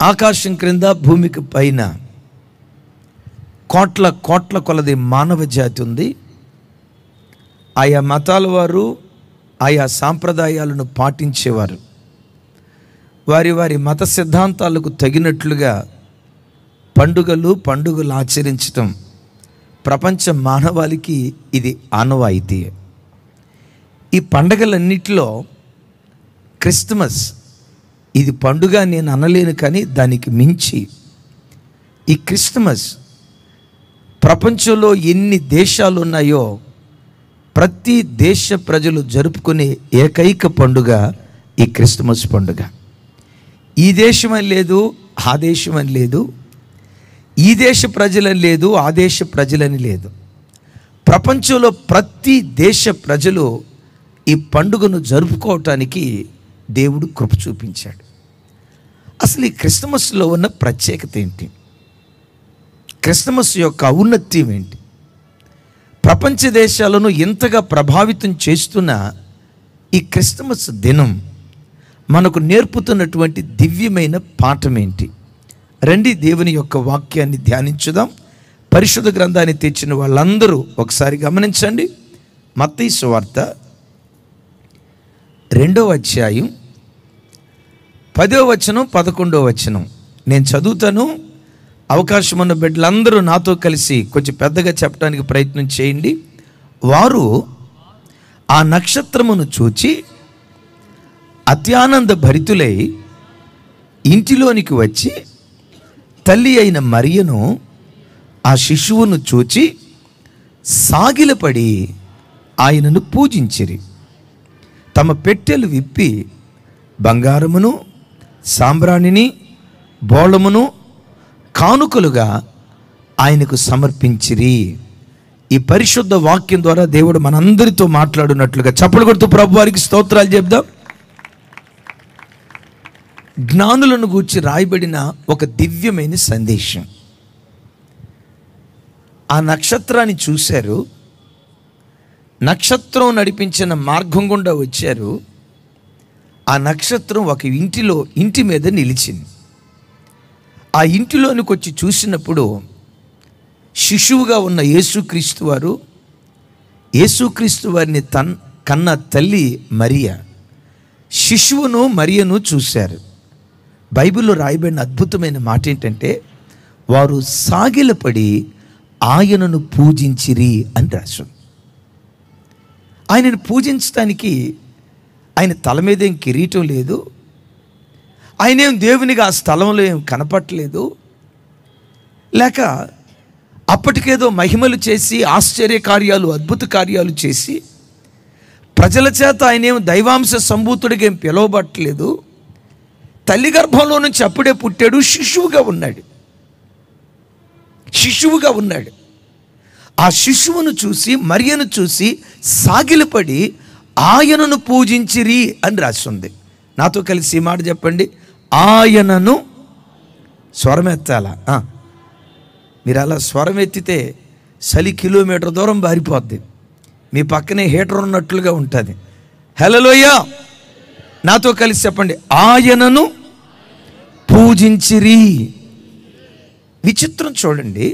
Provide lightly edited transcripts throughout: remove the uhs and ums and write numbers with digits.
ఆకాశం క్రింద భూమికి పైన కోట్ల కోట్ల కొలది మానవ జాతి ఉంది. ఆయా మతాల వారు ఆయా సాంప్రదాయాలను పాటించేవారు. వారి వారి మత సిద్ధాంతాలకు తగినట్లుగా పండుగలు ఆచరించటం ప్రపంచ మానవాళికి ఇది ఆనవాయితీ. ఈ పండగలన్నిటిలో క్రిస్మస్ ఇది పండుగ నేను అనలేను, కానీ దానికి మించి ఈ క్రిస్మస్ ప్రపంచంలో ఎన్ని దేశాలు ఉన్నాయో ప్రతి దేశ ప్రజలు జరుపుకునే ఏకైక పండుగ ఈ క్రిస్మస్ పండుగ. ఈ దేశం అని లేదు, ఆ దేశం అని లేదు, ఈ దేశ ప్రజలని లేదు, ఆ దేశ ప్రజలని లేదు. ప్రపంచంలో ప్రతి దేశ ప్రజలు ఈ పండుగను జరుపుకోవటానికి దేవుడు కృప చూపించాడు. అసలు ఈ క్రిస్మస్లో ఉన్న ప్రత్యేకత ఏంటి? క్రిస్మస్ యొక్క ఔన్నత్యం ఏంటి? ప్రపంచ దేశాలను ఎంతగా ప్రభావితం చేస్తున్న ఈ క్రిస్మస్ దినం మనకు నేర్పుతున్నటువంటి దివ్యమైన పాఠం ఏంటి? రండి దేవుని యొక్క వాక్యాన్ని ధ్యానించుదాం. పరిశుద్ధ గ్రంథాన్ని తెచ్చిన వాళ్ళందరూ ఒకసారి గమనించండి. మత్తయి సువార్త 2వ అధ్యాయం 10వ వచనం 11వ వచనం నేను చదువుతాను. అవకాశం ఉన్న బిడ్డలందరూ నాతో కలిసి కొంచెం పెద్దగా చెప్పడానికి ప్రయత్నం చేయండి. వారు ఆ నక్షత్రమును చూచి అత్యానంద భరితులై ఇంటిలోనికి వచ్చి తల్లి అయిన మరియను ఆ శిశువును చూచి సాగిలపడి ఆయనను పూజించిరి. తమ పెట్టెలు విప్పి బంగారమును సాంబ్రాణిని బోళమును కానుకలుగా ఆయనకు సమర్పించిరి. ఈ పరిశుద్ధ వాక్యం ద్వారా దేవుడు మనందరితో మాట్లాడున్నట్లుగా చప్పలు కొడుతూ ప్రభు వారికి స్తోత్రాలు చెప్దాం. జ్ఞానులను గూర్చి రాయబడిన ఒక దివ్యమైన సందేశం. ఆ నక్షత్రాన్ని చూశారు, నక్షత్రం నడిపించిన మార్గం గుండా వచ్చారు. ఆ నక్షత్రం ఒక ఇంటి మీద నిలిచింది. ఆ ఇంటిలోనికి వచ్చి చూసినప్పుడు శిశువుగా ఉన్న యేసుక్రీస్తు వారిని కన్న తల్లి మరియ శిశువును మరియను చూశారు. బైబిల్లో రాయబడిన అద్భుతమైన మాట ఏంటంటే వారు సాగిలపడి ఆయనను పూజించిరి అని రాశారు. ఆయనను పూజించడానికి ఆయన తల మీద ఏం కిరీటం లేదు, ఆయనేం దేవునిగా ఆ స్థలంలో ఏం కనపట్టలేదు, లేక అప్పటికేదో మహిమలు చేసి ఆశ్చర్య కార్యాలు అద్భుత కార్యాలు చేసి ప్రజల చేత ఆయనేం దైవాంశ సంభూతుడిగా ఏం పిలువబట్టలేదు. తల్లి గర్భంలో నుంచి అప్పుడే పుట్టాడు, శిశువుగా ఉన్నాడు. ఆ శిశువును చూసి మరియను చూసి సాగిలపడి ఆయనను పూజించిరి అని రాస్తుంది. నాతో కలిసి ఈ మాట చెప్పండి. ఆయనను స్వరమెత్తాల. మీరు అలా స్వరం ఎత్తితే చలి కిలోమీటర్ దూరం బారిపోద్ది. మీ పక్కనే హీటర్ ఉన్నట్లుగా ఉంటుంది. హల్లెలూయా. నాతో కలిసి చెప్పండి. ఆయనను పూజించిరి. విచిత్రం చూడండి.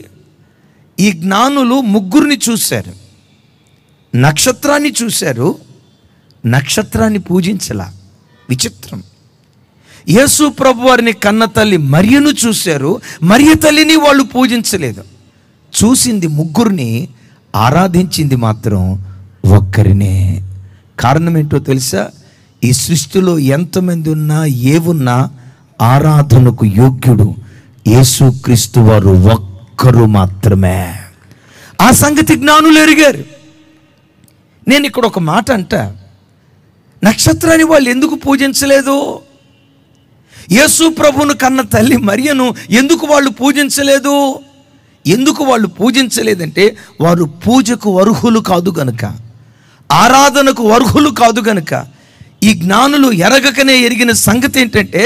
ఈ జ్ఞానులు ముగ్గురిని చూశారు, నక్షత్రాన్ని చూశారు, నక్షత్రాన్ని పూజించలా. విచిత్రం. యేసు ప్రభు వారిని కన్న తల్లి మరియను చూశారు, మరియ తల్లిని వాళ్ళు పూజించలేదు. చూసింది ముగ్గురిని, ఆరాధించింది మాత్రం ఒక్కరినే. కారణం ఏంటో తెలుసా? ఈ సృష్టిలో ఎంతమంది ఉన్నా ఏవున్నా ఆరాధనకు యోగ్యుడు యేసుక్రీస్తు వారు ఒక్కరు మాత్రమే. ఆ సంగతి జ్ఞానులు ఎరిగారు. నేను ఇక్కడ ఒక మాట అంట, నక్షత్రాన్ని వాళ్ళు ఎందుకు పూజించలేదు? యేసు ప్రభువును కన్న తల్లి మరియను ఎందుకు వాళ్ళు పూజించలేదు? ఎందుకు వాళ్ళు పూజించలేదంటే వారు పూజకు అర్హులు కాదు గనుక, ఆరాధనకు అర్హులు కాదు గనుక. ఈ జ్ఞానులు ఎరగకనే ఎరిగిన సంగతి ఏంటంటే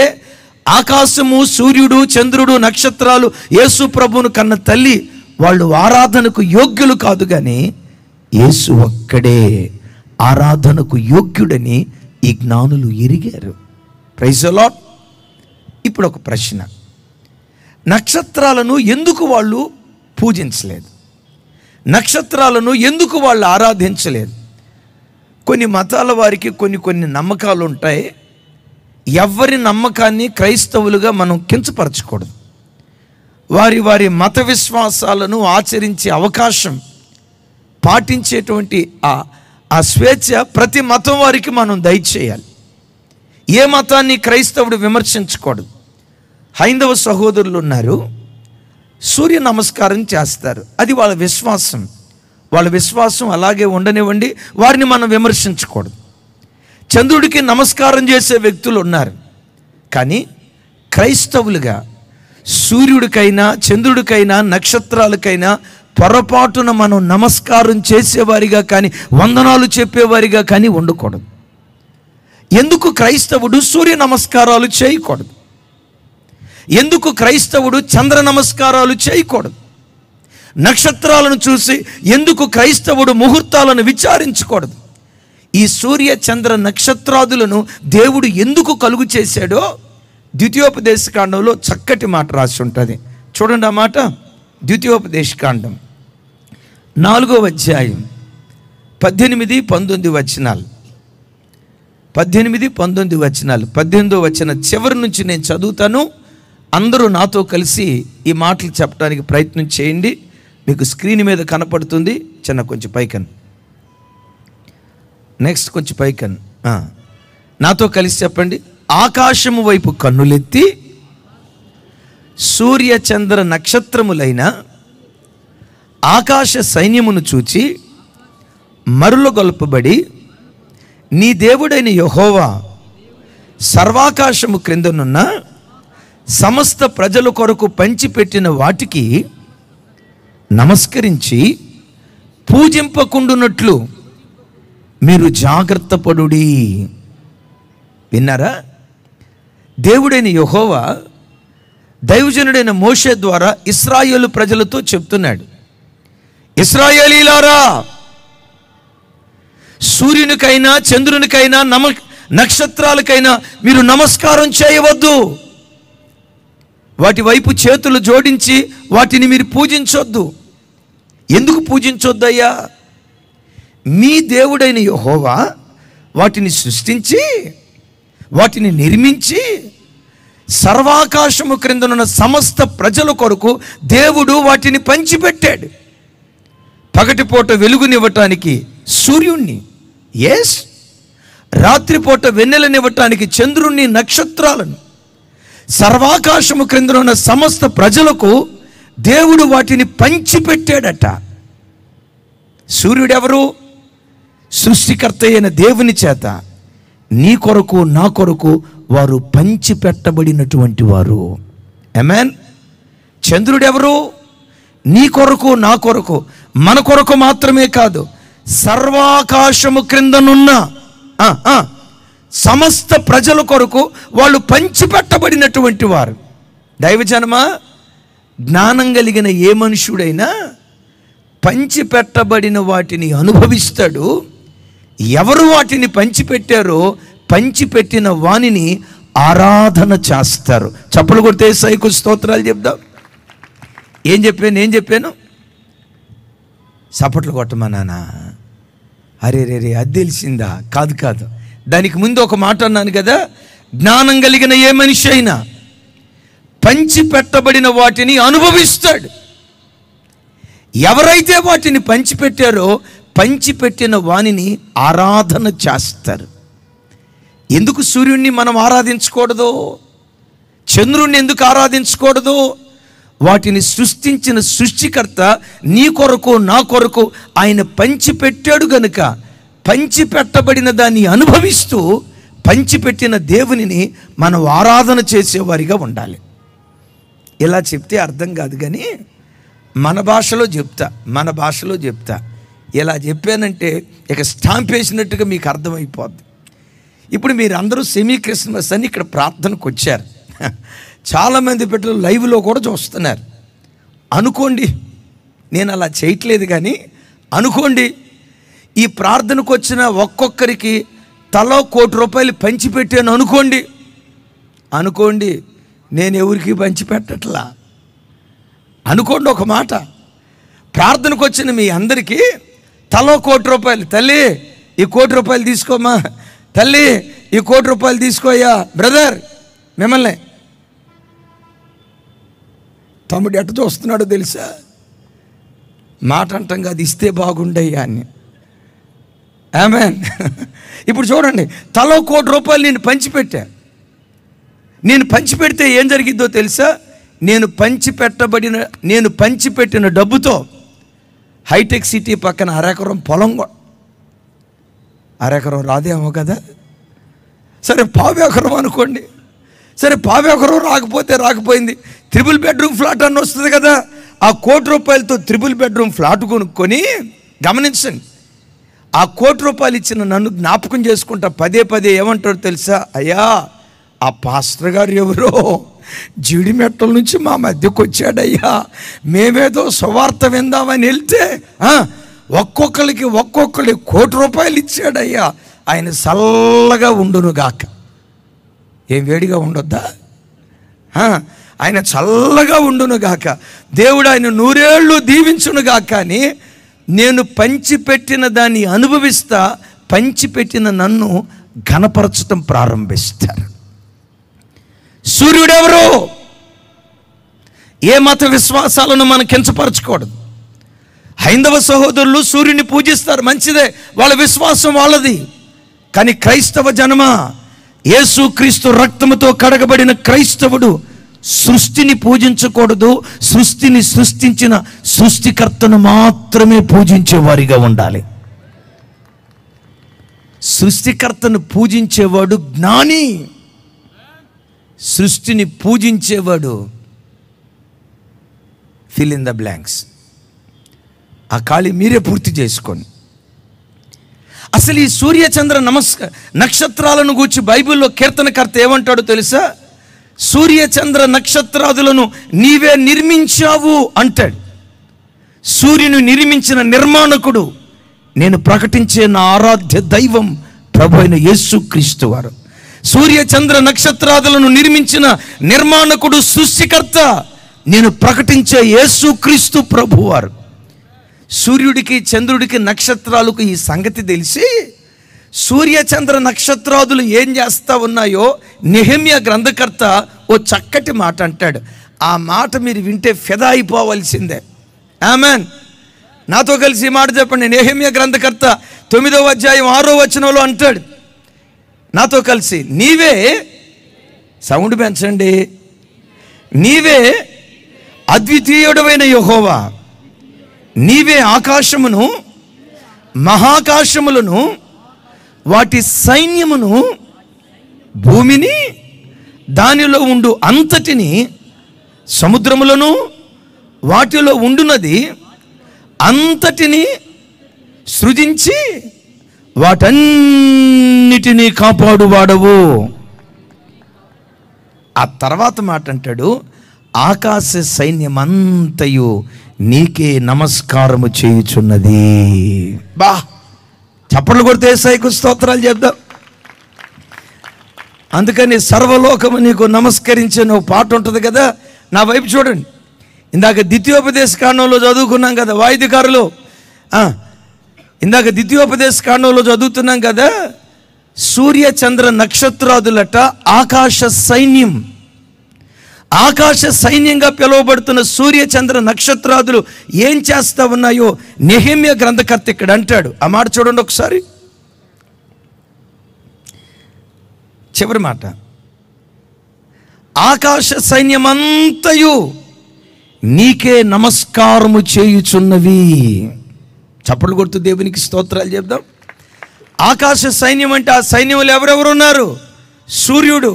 ఆకాశము, సూర్యుడు, చంద్రుడు, నక్షత్రాలు, యేసు ప్రభువును కన్న తల్లి వాళ్ళు ఆరాధనకు యోగ్యులు కాదు, కానీ యేసు ఒక్కడే ఆరాధనకు యోగ్యుడని ఈ జ్ఞానులు ఎరిగారు. Praise the lord. ఇప్పుడు ఒక ప్రశ్న, నక్షత్రాలను ఎందుకు వాళ్ళు పూజించలేదు? నక్షత్రాలను ఎందుకు వాళ్ళు ఆరాధించలేదు? కొన్ని మతాల వారికి కొన్ని నమ్మకాలు ఉంటాయి. ఎవరి నమ్మకాన్ని క్రైస్తవులుగా మనం కించపరచకూడదు. వారి మత విశ్వాసాలను ఆచరించే అవకాశం, పాటించేటువంటి ఆ స్వేచ్ఛ ప్రతి మతం వారికి మనం దయచేయాలి. ఏ మతాన్ని క్రైస్తవుడు విమర్శించకూడదు. హైందవ సహోదరులు ఉన్నారు, సూర్య నమస్కారం చేస్తారు, అది వాళ్ళ విశ్వాసం. వాళ్ళ విశ్వాసం అలాగే ఉండనివ్వండి, వారిని మనం విమర్శించకూడదు. చంద్రుడికి నమస్కారం చేసే వ్యక్తులు ఉన్నారు, కానీ క్రైస్తవులుగా సూర్యుడికైనా చంద్రుడికైనా నక్షత్రాలకైనా పొరపాటున మనం నమస్కారం చేసేవారిగా కానీ వందనాలు చెప్పేవారిగా కానీ ఉండకూడదు. ఎందుకు క్రైస్తవుడు సూర్య నమస్కారాలు చేయకూడదు? ఎందుకు క్రైస్తవుడు చంద్ర నమస్కారాలు చేయకూడదు? నక్షత్రాలను చూసి ఎందుకు క్రైస్తవుడు ముహూర్తాలను విచారించకూడదు? ఈ సూర్య చంద్ర నక్షత్రాదులను దేవుడు ఎందుకు కలుగు చేశాడో ద్వితీయోపదేశకాండంలో చక్కటి మాట రాసి ఉంటుంది. చూడండి ఆ మాట. ద్వితీయోపదేశకాండం 4వ అధ్యాయం 18-19 వచనాలు. 18-19 వచనాలు. 18వ వచనం చివరి నుంచి నేను చదువుతాను. అందరూ నాతో కలిసి ఈ మాటలు చెప్పడానికి ప్రయత్నం చేయండి. మీకు స్క్రీన్ మీద కనపడుతుంది. కొంచెం పైకన్, నెక్స్ట్ కొంచెం పైకన్. నాతో కలిసి చెప్పండి. ఆకాశము వైపు కన్నులెత్తి సూర్య చంద్ర నక్షత్రములైన ఆకాశ సైన్యమును చూచి మరులగొల్పబడి, నీ దేవుడైన యెహోవా సర్వాకాశము క్రిందనున్న సమస్త ప్రజల కొరకు పంచిపెట్టిన వాటికి నమస్కరించి పూజింపకుండునట్లు మీరు జాగ్రత్త పడుడి. విన్నారా? దేవుడైన యెహోవా దైవజనుడైన మోషే ద్వారా ఇశ్రాయేలు ప్రజలతో చెప్తున్నాడు, ఇశ్రాయేలీలారా, సూర్యునికైనా చంద్రునికైనా నక్షత్రాలకైనా మీరు నమస్కారం చేయవద్దు. వాటి వైపు చేతులు జోడించి వాటిని మీరు పూజించొద్దు. ఎందుకు పూజించొద్దయ్యా? మీ దేవుడైన యెహోవా వాటిని సృష్టించి వాటిని నిర్మించి సర్వాకాశము క్రిందనున్న సమస్త ప్రజల కొరకు దేవుడు వాటిని పంచిపెట్టాడు. పగటిపూట వెలుగునివ్వటానికి సూర్యుణ్ణి, రాత్రిపూట వెన్నెలనివ్వటానికి చంద్రుణ్ణి, నక్షత్రాలను, సర్వాకాశము క్రిందనున్న సమస్త ప్రజలకు దేవుడు వాటిని పంచిపెట్టాడట. సూర్యుడెవరు? సృష్టికర్త అయిన దేవుని చేత నీ కొరకు నా కొరకు వారు పంచిపెట్టబడినటువంటి వారు. ఆమేన్. చంద్రుడెవరు? నీ కొరకు నా కొరకు, మన కొరకు మాత్రమే కాదు, సర్వాకాశము క్రిందనున్న సమస్త ప్రజల కొరకు వాళ్ళు పంచిపెట్టబడినటువంటి వారు. దైవజనమా, జ్ఞానం కలిగిన ఏ మనుషుడైనా పంచిపెట్టబడిన వాటిని అనుభవిస్తాడు. ఎవరు వాటిని పంచిపెట్టారో పంచిపెట్టిన వానిని ఆరాధన చేస్తారు. చప్పలు కొడితే యేసయ్యకు స్తోత్రాలు చెప్దాం. ఏం చెప్పాను? చప్పట్లు కొట్టమా నాన్న? అరే అది తెలిసిందా? కాదు. దానికి ముందు ఒక మాట అన్నాను కదా, జ్ఞానం కలిగిన ఏ మనిషి అయినా పంచిపెట్టబడిన వాటిని అనుభవిస్తాడు. ఎవరైతే వాటిని పంచిపెట్టారో పంచిపెట్టిన వానిని ఆరాధన చేస్తారు. ఎందుకు సూర్యుడిని మనం ఆరాధించకూడదు? చంద్రుణ్ణి ఎందుకు ఆరాధించకూడదు? వాటిని సృష్టించిన సృష్టికర్త నీ కొరకు నా కొరకు ఆయన పంచిపెట్టాడు గనుక పంచిపెట్టబడిన దాన్ని అనుభవిస్తూ పంచిపెట్టిన దేవునిని మనం ఆరాధన చేసేవారిగా ఉండాలి. ఇలా చెప్తే అర్థం కాదు, కానీ మన భాషలో చెప్తా. ఇలా చెప్పానంటే ఇక స్టాంప్ వేసినట్టుగా మీకు అర్థమైపోద్ది. ఇప్పుడు మీరు అందరూ సెమీ క్రిస్మస్ అని ఇక్కడ ప్రార్థనకు వచ్చారు. చాలామంది బిడ్డలు లైవ్లో కూడా చూస్తున్నారు. అనుకోండి, నేను అలా చేయట్లేదు, కానీ అనుకోండి ఈ ప్రార్థనకు వచ్చిన ఒక్కొక్కరికి తలో ₹1,00,00,000 పంచిపెట్టాను అనుకోండి. నేను ఎవరికి పంచిపెట్టట్లా. అనుకోండి ఒక మాట, ప్రార్థనకు వచ్చిన మీ అందరికీ తలో ₹1,00,00,000, తల్లి ఈ ₹1,00,00,000 తీసుకోమా, తల్లి ఈ ₹1,00,00,000 తీసుకోయ్యా, బ్రదర్ మిమ్మల్ని. తమ్ముడు ఎట్ట చూస్తున్నాడో తెలుసా? మాట అంటాం కాదు, ఇస్తే బాగుండయ్యా అని. ఆమేన్. ఇప్పుడు చూడండి, తలో ₹1,00,00,000 నేను పంచిపెట్టా. నేను పంచిపెడితే ఏం జరిగిద్దో తెలుసా? నేను పంచిపెట్టిన డబ్బుతో హైటెక్ సిటీ పక్కన అరెకరం పొలం, అరెకరం రాదేమో కదా, సరే 1/2 ఎకరం అనుకోండి, సరే 1/2 ఎకరం రాకపోతే రాకపోయింది, 3 బెడ్రూమ్ ఫ్లాట్ అని వస్తుంది కదా, ఆ ₹1,00,00,000తో 3 బెడ్రూమ్ ఫ్లాట్ కొనుక్కొని, గమనించండి, ఆ ₹1,00,00,000 ఇచ్చిన నన్ను జ్ఞాపకం చేసుకుంటా పదే పదే ఏమంటాడు తెలుసా? అయ్యా, ఆ పాస్టర్ గారు ఎవరో జీడిమెట్టల నుంచి మా మధ్యకు వచ్చాడయ్యా, మేమేదో సువార్త విందామని వెళ్తే ఒక్కొక్కరికి ₹1,00,00,000 ఇచ్చాడయ్యా, ఆయన చల్లగా ఉండునుగాక. ఏం వేడిగా ఉండొద్దా? ఆయన చల్లగా ఉండునుగాక, దేవుడు ఆయన 100 ఏళ్ళు దీవించునుగాక అని నేను పంచిపెట్టిన దాన్ని అనుభవిస్తా, పంచిపెట్టిన నన్ను ఘనపరచటం ప్రారంభిస్తారు. సూర్యుడెవరు? ఏ మత విశ్వాసాలను మనం కించపరచకూడదు. హైందవ సహోదరులు సూర్యుని పూజిస్తారు, మంచిదే, వాళ్ళ విశ్వాసం వాళ్ళది. కానీ క్రైస్తవ జనమ, యేసుక్రీస్తు రక్తముతో కడగబడిన క్రైస్తవుడు సృష్టిని పూజించకూడదు, సృష్టిని సృష్టించిన సృష్టికర్తను మాత్రమే పూజించేవారిగా ఉండాలి. సృష్టికర్తను పూజించేవాడు జ్ఞాని, సృష్టిని పూజించేవాడు ఫిల్ ఇన్ ద బ్లాంక్స్. ఆ ఖాళీ మీరే పూర్తి చేసుకోండి. అసలు ఈ సూర్యచంద్ర నక్షత్రాలను గూర్చి బైబిల్లో కీర్తనకర్త ఏమంటాడో తెలుసా? సూర్యచంద్ర నక్షత్రాదులను నీవే నిర్మించావు అంటాడు. సూర్యుని నిర్మించిన నిర్మాణకుడు నేను ప్రకటించే నా ఆరాధ్య దైవం ప్రభు అయిన యేసుక్రీస్తు వారు. సూర్యచంద్ర నక్షత్రాదులను నిర్మించిన నిర్మాణకుడు, సృష్టికర్త నేను ప్రకటించే యేసుక్రీస్తు ప్రభువారు. సూర్యుడికి చంద్రుడికి నక్షత్రాలకు ఈ సంగతి తెలిసి సూర్యచంద్ర నక్షత్రాదులు ఏం చేస్తా ఉన్నాయో నెహెమ్యా గ్రంథకర్త ఓ చక్కటి మాట అంటాడు. ఆ మాట మీరు వింటే ఫిదా అయిపోవలసిందే. ఆమెన్. నాతో కలిసి ఈ మాట చెప్పండి. నెహెమ్యా గ్రంథకర్త 9వ అధ్యాయం 6వ వచనంలో అంటాడు నాతో కలిసి, నీవే, సౌండ్ పెంచండి, నీవే అద్వితీయుడవైన యెహోవా, నీవే ఆకాశమును మహాకాశములను వాటి సైన్యమును భూమిని దానిలో ఉండు అంతటిని సముద్రములను వాటిలో ఉండునది అంతటిని సృజించి వాటన్నిటినీ కాపాడువాడవు. ఆ తర్వాత మాట అంటాడు, ఆకాశ సైన్యమంతయు నీకే నమస్కారము చేయుచున్నది. బా, చప్పట్లు కొడితే యేసయ్యకు స్తోత్రాలు చెప్దాం. అందుకని సర్వలోకము నీకు నమస్కరించే ఓ పాట ఉంటుంది కదా, నా వైపు చూడండి. ఇందాక ద్వితీయోపదేశ కాండంలో చదువుకున్నాం కదా వాయిద్యకారులు, ఇందాక ద్వితీయోపదేశ కాండంలో చదువుతున్నాం కదా, సూర్య చంద్ర నక్షత్రాదులట ఆకాశ సైన్యం. ఆకాశ సైన్యంగా పిలువబడుతున్న సూర్య చంద్ర నక్షత్రాదులు ఏం చేస్తా ఉన్నాయో నెహెమ్యా గ్రంథకర్త ఇక్కడ అంటాడు. ఆ మాట చూడండి ఒకసారి, చివరి మాట. ఆకాశ సైన్యమంతయు నీకే నమస్కారము చేయుచున్నవి. చప్పట్లు కొడుతూ దేవునికి స్తోత్రాలు చెప్దాం. ఆకాశ సైన్యం అంటే ఆ సైన్యంలో ఎవరెవరు ఉన్నారు? సూర్యుడు.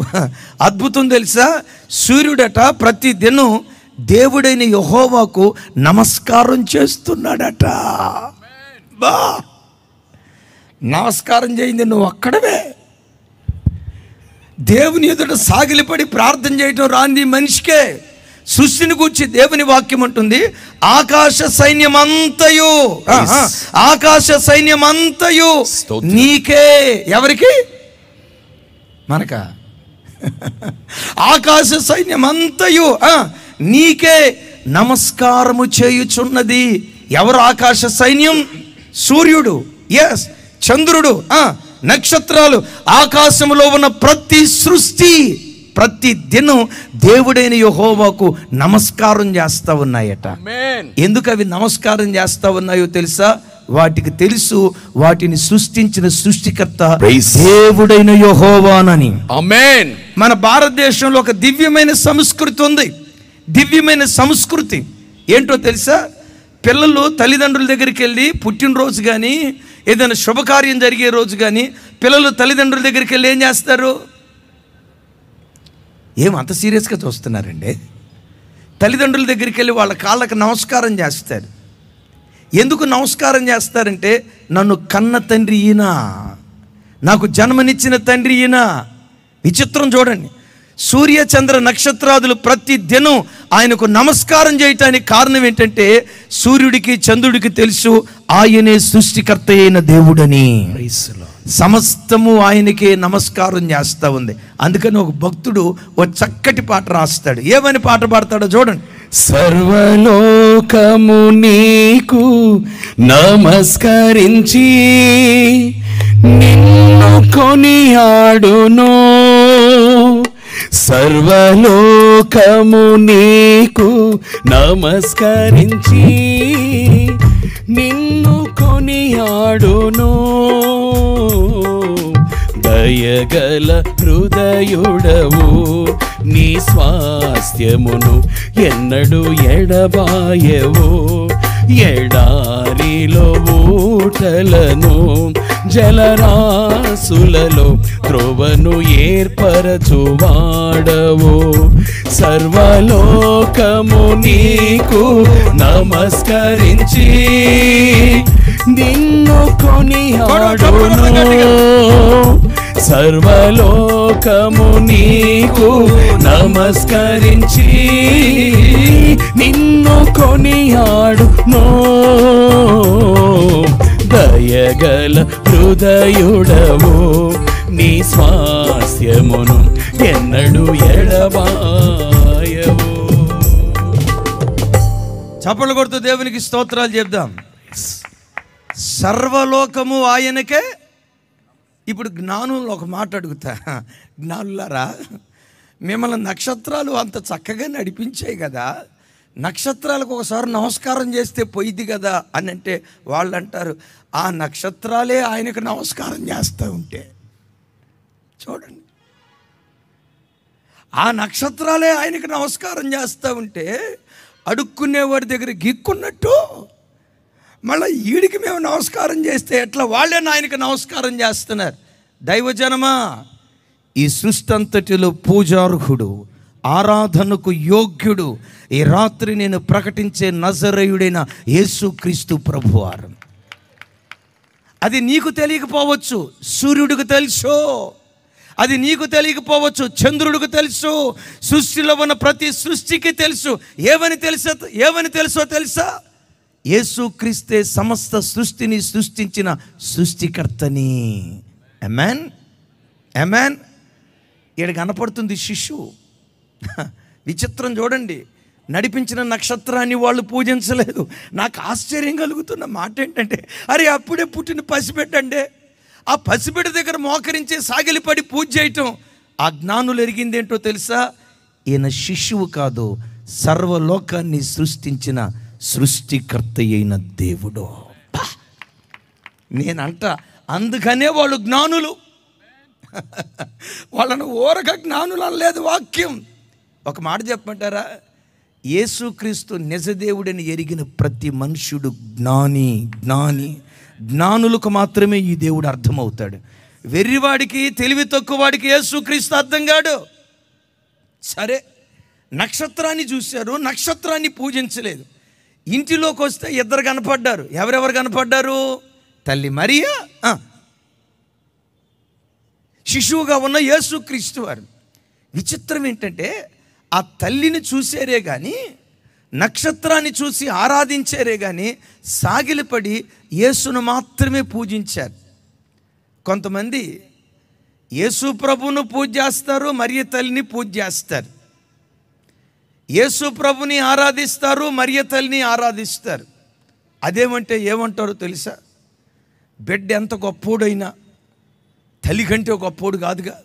అద్భుతం తెలుసా? సూర్యుడట ప్రతి దినం దేవుడైన యెహోవాకు నమస్కారం చేస్తున్నాడట. బా, నమస్కారం చేయింది నువ్వు అక్కడవే. దేవుని ఎదుట సాగిలిపడి ప్రార్థన చేయటం రాంది మనిషికే. సృష్టిని గూర్చి దేవుని వాక్యం అంటుంది, ఆకాశ సైన్యమంతయు, ఆకాశ సైన్యమంతయు నీకే. ఎవరికి? మనక. ఆకాశ సైన్యమంతయు నీకే నమస్కారము చేయుచున్నది. ఎవరు ఆకాశ సైన్యం? సూర్యుడు, ఎస్, చంద్రుడు, నక్షత్రాలు, ఆకాశంలో ఉన్న ప్రతి సృష్టి ప్రతి దినం దేవుడైన యెహోవాకు నమస్కారం చేస్తూ ఉన్నాయట. ఎందుకు అవి నమస్కారం చేస్తూ ఉన్నాయో తెలుసా? వాటికి తెలుసు వాటిని సృష్టించిన సృష్టికర్త దేవుడైన యెహోవానని. ఆమేన్. మన భారతదేశంలో ఒక దివ్యమైన సంస్కృతి ఉంది. దివ్యమైన సంస్కృతి ఏంటో తెలుసా? పిల్లలు తల్లిదండ్రుల దగ్గరికి వెళ్ళి పుట్టినరోజు కానీ ఏదైనా శుభకార్యం జరిగే రోజు కానీ పిల్లలు తల్లిదండ్రుల దగ్గరికి వెళ్ళి ఏం చేస్తారు? ఏమంత సీరియస్గా చూస్తున్నారండి? తల్లిదండ్రుల దగ్గరికి వెళ్ళి వాళ్ళ కాళ్ళకి నమస్కారం చేస్తారు. ఎందుకు నమస్కారం చేస్తారంటే, నన్ను కన్న తండ్రి ఈయన, నాకు జన్మనిచ్చిన తండ్రి ఈయన. విచిత్రం చూడండి, సూర్య చంద్ర నక్షత్రాదులు ప్రతి దినం ఆయనకు నమస్కారం చేయటానికి కారణం ఏంటంటే, సూర్యుడికి చంద్రుడికి తెలుసు ఆయనే సృష్టికర్త అయిన దేవుడని. సమస్తము ఆయనకే నమస్కారం చేస్తూ ఉంది. అందుకని ఒక భక్తుడు ఒక చక్కటి పాట రాస్తాడు. ఏమని పాట పాడతాడో చూడండి. సర్వలోకము నీకు నమస్కరించి నిన్ను కొనియాడును, సర్వలోకము నీకు నమస్కరించి నిన్ను కొనియాడును, దయగల హృదయుడవు నీ స్వాస్థ్యమును ఎన్నడు ఎడబాయవు, ఎడారిలో ఊటలను జలరాసులలో త్రోవను ఏర్పరచువాడవు, సర్వలోకము నీకు నమస్కరించి నిన్ను కొనియాడును, సర్వలోకము నీకు నమస్కరించి నిన్ను కొనియాడును, దయగల హృదయుడవు నీ స్వాస్థ్యమును ఎన్నడు ఎడబాయవు. చప్పట్లు కొడుతూ దేవునికి స్తోత్రాలు చెప్దాం. సర్వలోకము ఆయనకే. ఇప్పుడు జ్ఞానులు ఒక మాట అడుగుతా, జ్ఞానులారా, మిమ్మల్ని నక్షత్రాలు అంత చక్కగా నడిపించాయి కదా, నక్షత్రాలకు ఒకసారి నమస్కారం చేస్తే పోయిద్ది కదా అని అంటే వాళ్ళు అంటారు, ఆ నక్షత్రాలే ఆయనకు నమస్కారం చేస్తూ ఉంటే. చూడండి, ఆ నక్షత్రాలే ఆయనకు నమస్కారం చేస్తూ ఉంటే అడుక్కునేవాడి దగ్గర గిక్కున్నట్టు మళ్ళీ ఈడికి మేము నమస్కారం చేస్తే ఎట్లా? వాళ్ళే ఆయనకు నమస్కారం చేస్తున్నారు. దైవజనమా, ఈ సృష్టి అంతటిలో పూజార్హుడు, ఆరాధనకు యోగ్యుడు ఈ రాత్రి నేను ప్రకటించే నజరేయుడైన యేసుక్రీస్తు ప్రభువారు. అది నీకు తెలియకపోవచ్చు, సూర్యుడికి తెలుసు. అది నీకు తెలియకపోవచ్చు, చంద్రుడికి తెలుసు. సృష్టిలో ఉన్న ప్రతి సృష్టికి తెలుసు. ఏమని తెలుసో తెలుసా? యేసుక్రీస్తే సమస్త సృష్టిని సృష్టించిన సృష్టికర్తని. ఆమేన్, ఆమేన్. ఇక్కడ కనపడుతుంది శిశువు. విచిత్రం చూడండి, నడిపించిన నక్షత్రాన్ని వాళ్ళు పూజించలేదు. నాకు ఆశ్చర్యం కలుగుతున్న మాట ఏంటంటే, అరే అప్పుడే పుట్టిన పసిబిడ్డండి, ఆ పసిబిడ్డ దగ్గర మోకరించి సాగిలిపడి పూజ చేయటం. ఆ జ్ఞానులు ఎరిగింది ఏంటో తెలుసా? ఈయన శిశువు కాదు, సర్వలోకాన్ని సృష్టించిన సృష్టికర్త అయిన దేవుడు. నేనంట, అందుకనే వాళ్ళు జ్ఞానులు. వాళ్ళను ఊరగా జ్ఞానులు అనలేదు వాక్యం. ఒక మాట చెప్పమంటారా? యేసుక్రీస్తు నిజదేవుడని ఎరిగిన ప్రతి మనుష్యుడు జ్ఞాని. జ్ఞానులకు మాత్రమే ఈ దేవుడు అర్థమవుతాడు. వెర్రివాడికి, తెలివి తక్కువ వాడికి యేసుక్రీస్తు అర్థం కాడు. సరే, నక్షత్రాన్ని చూశారు, నక్షత్రాన్ని పూజించలేదు. ఇంటిలోకి వస్తే ఇద్దరు కనపడ్డారు. ఎవరెవరు కనపడ్డారు? తల్లి మరియా, శిశువుగా ఉన్న యేసుక్రీస్తు వారు. విచిత్రం ఏంటంటే, ఆ తల్లిని చూసారే కానీ, నక్షత్రాన్ని చూసి ఆరాధించారే కానీ, సాగిలపడి యేసును మాత్రమే పూజించారు. కొంతమంది యేసు ప్రభువును పూజ చేస్తారు, మరియ తల్లిని పూజ చేస్తారు. యేసు ప్రభుని ఆరాధిస్తారు, మరియ తల్లిని ఆరాధిస్తారు. అదేమంటే ఏమంటారో తెలుసా? బిడ్డ ఎంత గొప్పోడైనా తల్లి కంటే గొప్పోడు కాదుగా.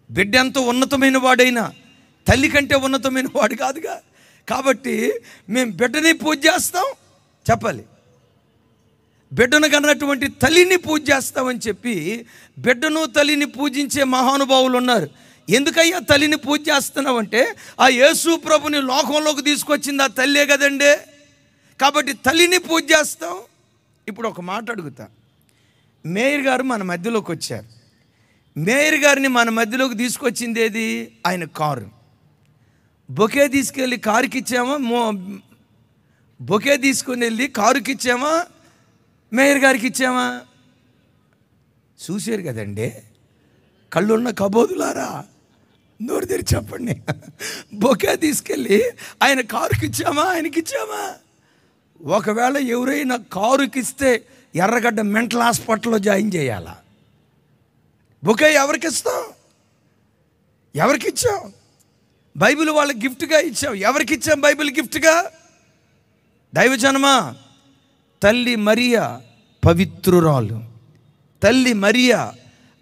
బిడ్డ ఎంత ఉన్నతమైన వాడైనా తల్లి కంటే ఉన్నతమైన వాడు కాదుగా. కాబట్టి మేము బిడ్డని పూజ చేస్తాం చెప్పాలి, బిడ్డను కన్నటువంటి తల్లిని పూజ చేస్తామని చెప్పి బిడ్డను తల్లిని పూజించే మహానుభావులు ఉన్నారు. ఎందుకయ్యా తల్లిని పూజ చేస్తున్నామంటే ఆ యేసు ప్రభుని లోకంలోకి తీసుకొచ్చింది ఆ తల్లే కదండి. కాబట్టి తల్లిని పూజ చేస్తాం. ఇప్పుడు ఒక మాట అడుగుతా, మేయర్ గారు మన మధ్యలోకి వచ్చారు. మేయర్ గారిని మన మధ్యలోకి తీసుకొచ్చింది ఏది? ఆయన కారు. బొకే తీసుకెళ్ళి కారుకి ఇచ్చామా? బొకే తీసుకుని వెళ్ళి కారుకి ఇచ్చామా? మేయర్ గారికి ఇచ్చామా? చూశారు కదండి, కళ్ళున్న కబోదులారా, నోరు తెరిచి చెప్పండి. బొకే తీసుకెళ్ళి ఆయన కారుకి ఇచ్చామా? ఆయనకి ఇచ్చామా? ఒకవేళ ఎవరైనా కారుకి ఇస్తే ఎర్రగడ్డ మెంటల్ హాస్పిటల్లో జాయిన్ చేయాలా? బొకే ఎవరికి ఇస్తాం? ఎవరికి ఇచ్చాం? బైబిల్ వాళ్ళకి గిఫ్ట్గా ఇచ్చాం. ఎవరికి ఇచ్చాం బైబిల్ గిఫ్ట్గా? దైవజనమా, తల్లి మరియా పవిత్రురాలు. తల్లి మరియా